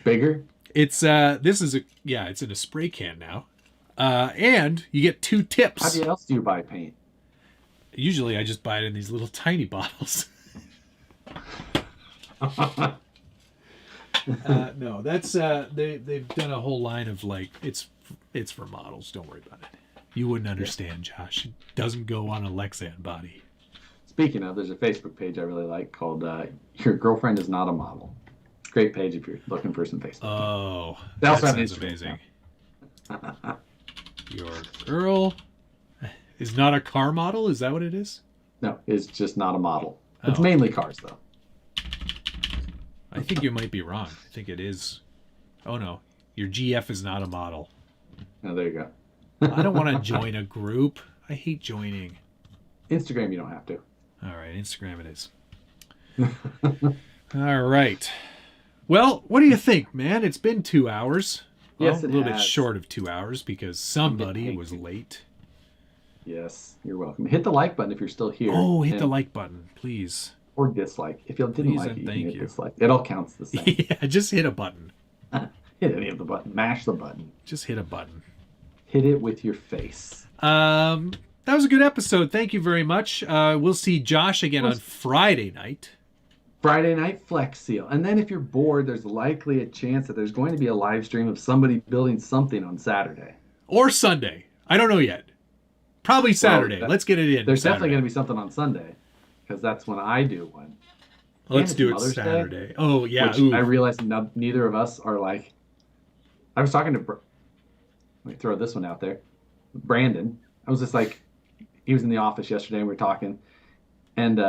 bigger. It's in a spray can now, and you get 2 tips. How else do you buy paint? Usually, I just buy it in these little tiny bottles. No, that's they've done a whole line of like it's for models. Don't worry about it. You wouldn't understand, Josh. It doesn't go on a Lexan body. Speaking of, there's a Facebook page I really like called "Your Girlfriend Is Not a Model." Great page if you're looking for some Facebook. Oh, that sounds amazing. Your girl is not a car model. Is that what it is? No, it's just not a model. It's mainly cars, though. I think you might be wrong. I think it is. Oh, no. Your GF is not a model. Oh, there you go. I don't want to join a group. I hate joining. Instagram, you don't have to. All right, Instagram it is. All right. Well, what do you think, man? It's been 2 hours. Well, Yes, it a little bit has. short of 2 hours because somebody was late. Yes, you're welcome. Hit the like button if you're still here. Oh, hit the like button, please. Or dislike. If you didn't Please like and it, you thank can hit you. dislike. It all counts the same. Yeah, just hit a button. hit any of the button. Mash the button. Just hit a button. Hit it with your face. That was a good episode. Thank you very much. We'll see Josh again on Friday night. Friday night Flex Seal. And then if you're bored, there's likely a chance that there's going to be a live stream of somebody building something on Saturday. Or Sunday. I don't know yet. Probably Saturday. Well, let's get it in. There's Saturday. definitely going to be something on Sunday because that's when I do one. Let's do it Mother's Saturday. Day, oh, yeah. Which I realized neither of us are like... I was talking to... Let me throw this one out there. Brandon. I was just like... He was in the office yesterday and we were talking. And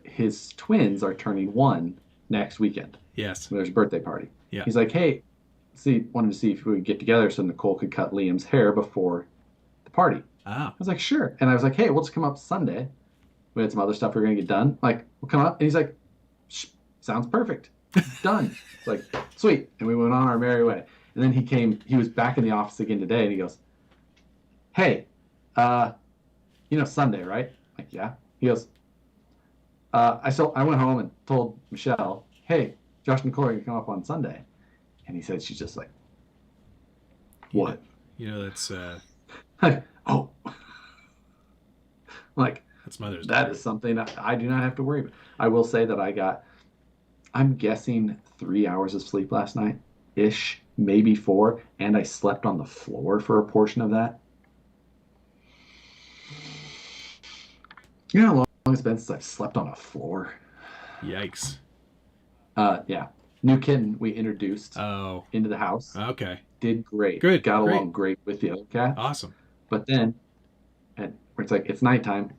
his twins are turning 1 next weekend. Yes. There's a birthday party. Yeah. He's like, hey, wanted to see if we could get together so Nicole could cut Liam's hair before the party. Ah. I was like, sure. And I was like, hey, we'll just come up Sunday. We had some other stuff we were going to get done. Like, we'll come up. And he's like, sounds perfect. Done. It's like, sweet. And we went on our merry way. And then he was back in the office again today. And he goes, hey, Sunday, right? I'm like, yeah. He goes, I went home and told Michelle, hey, Josh and Nicole are going to come up on Sunday. And he said, she's just like, what? That's... oh. I'm like, that's Mother's Day. That is something I do not have to worry about. I will say that I'm guessing 3 hours of sleep last night-ish, maybe 4, and I slept on the floor for a portion of that. You know how long it's been since I've slept on a floor? Yikes. Yeah. New kitten we introduced into the house. Okay. Did great. Good. Got along great with the other cat. Awesome. But then, it's like, it's nighttime.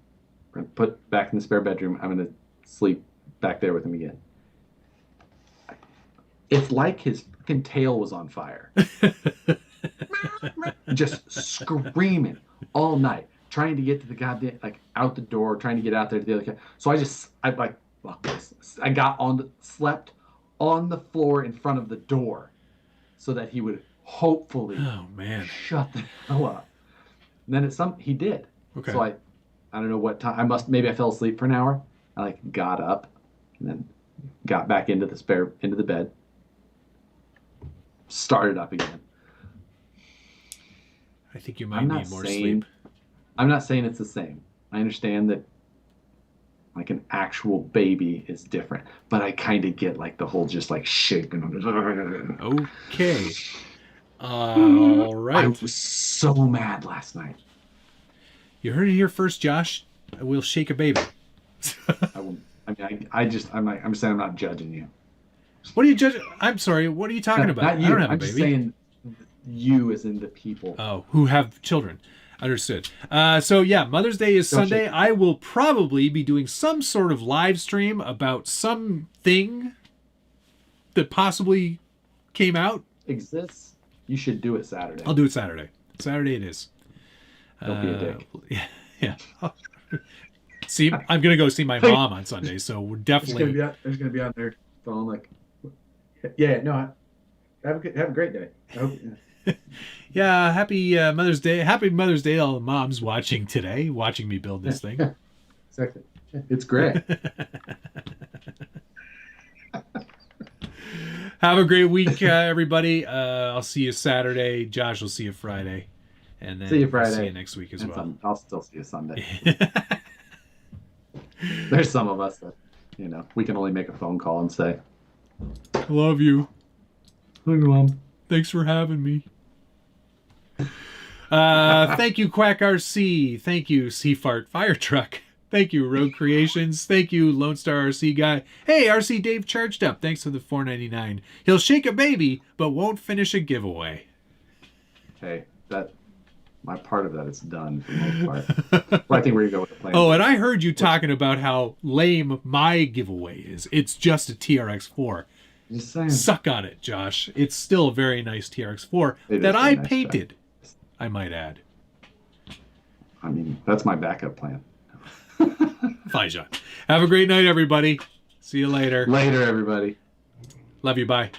We're going to put back in the spare bedroom. I'm going to sleep back there with him again. It's like his fucking tail was on fire. Just screaming all night, trying to get to the goddamn, like, out the door, trying to get out there to the other cat. So I slept on the floor in front of the door so that he would hopefully shut the hell up. And then he did. Okay. So I don't know what time. Maybe I fell asleep for an hour. I got up and then got back into the bed. Started up again. I think you might need more sleep. I'm not saying it's the same. I understand that like an actual baby is different, but I kind of get like the whole just like shaking. Okay. All right. I was so mad last night. You heard it here first, Josh. I will shake a baby. I'm saying I'm not judging you. What are you judging? I'm sorry. What are you talking about? Not you. I don't have a baby. I'm just saying you as in the people. Oh, who have children. Understood. So yeah, Mother's Day is Sunday. I will probably be doing some sort of live stream about something that possibly came out. Exists. You should do it Saturday. I'll do it Saturday. Saturday it is. Don't be a dick. Yeah. See, I'm gonna go see my mom on Sunday, so we're definitely. There's gonna be on their phone like, yeah, no, have a great day. I hope. Yeah, happy Mother's Day. Happy Mother's Day to all the moms watching me build this thing. Exactly. It's great. Have a great week, everybody. I'll see you Saturday. Josh will see you Friday. And then see you Friday. I'll see you next week as well. I'll still see you Sunday. There's some of us that, we can only make a phone call and say, I love you. Love you, Mom. Thanks for having me. Thank you, Quack RC. Thank you, Seafart Fire Truck. Thank you, Rogue Creations. Thank you, Lone Star RC Guy. Hey, RC Dave charged up. Thanks for the $4.99. He'll shake a baby, but won't finish a giveaway. Hey, my part of that is done for the most part. Well, I think we're going to go with the plan. Oh, and I heard you talking about how lame my giveaway is. It's just a TRX4. Just saying. Suck on it, Josh. It's still a very nice TRX4 that I painted, I might add. I mean, that's my backup plan. Fine, John. Have a great night, everybody. See you later. Later, everybody. Love you. Bye.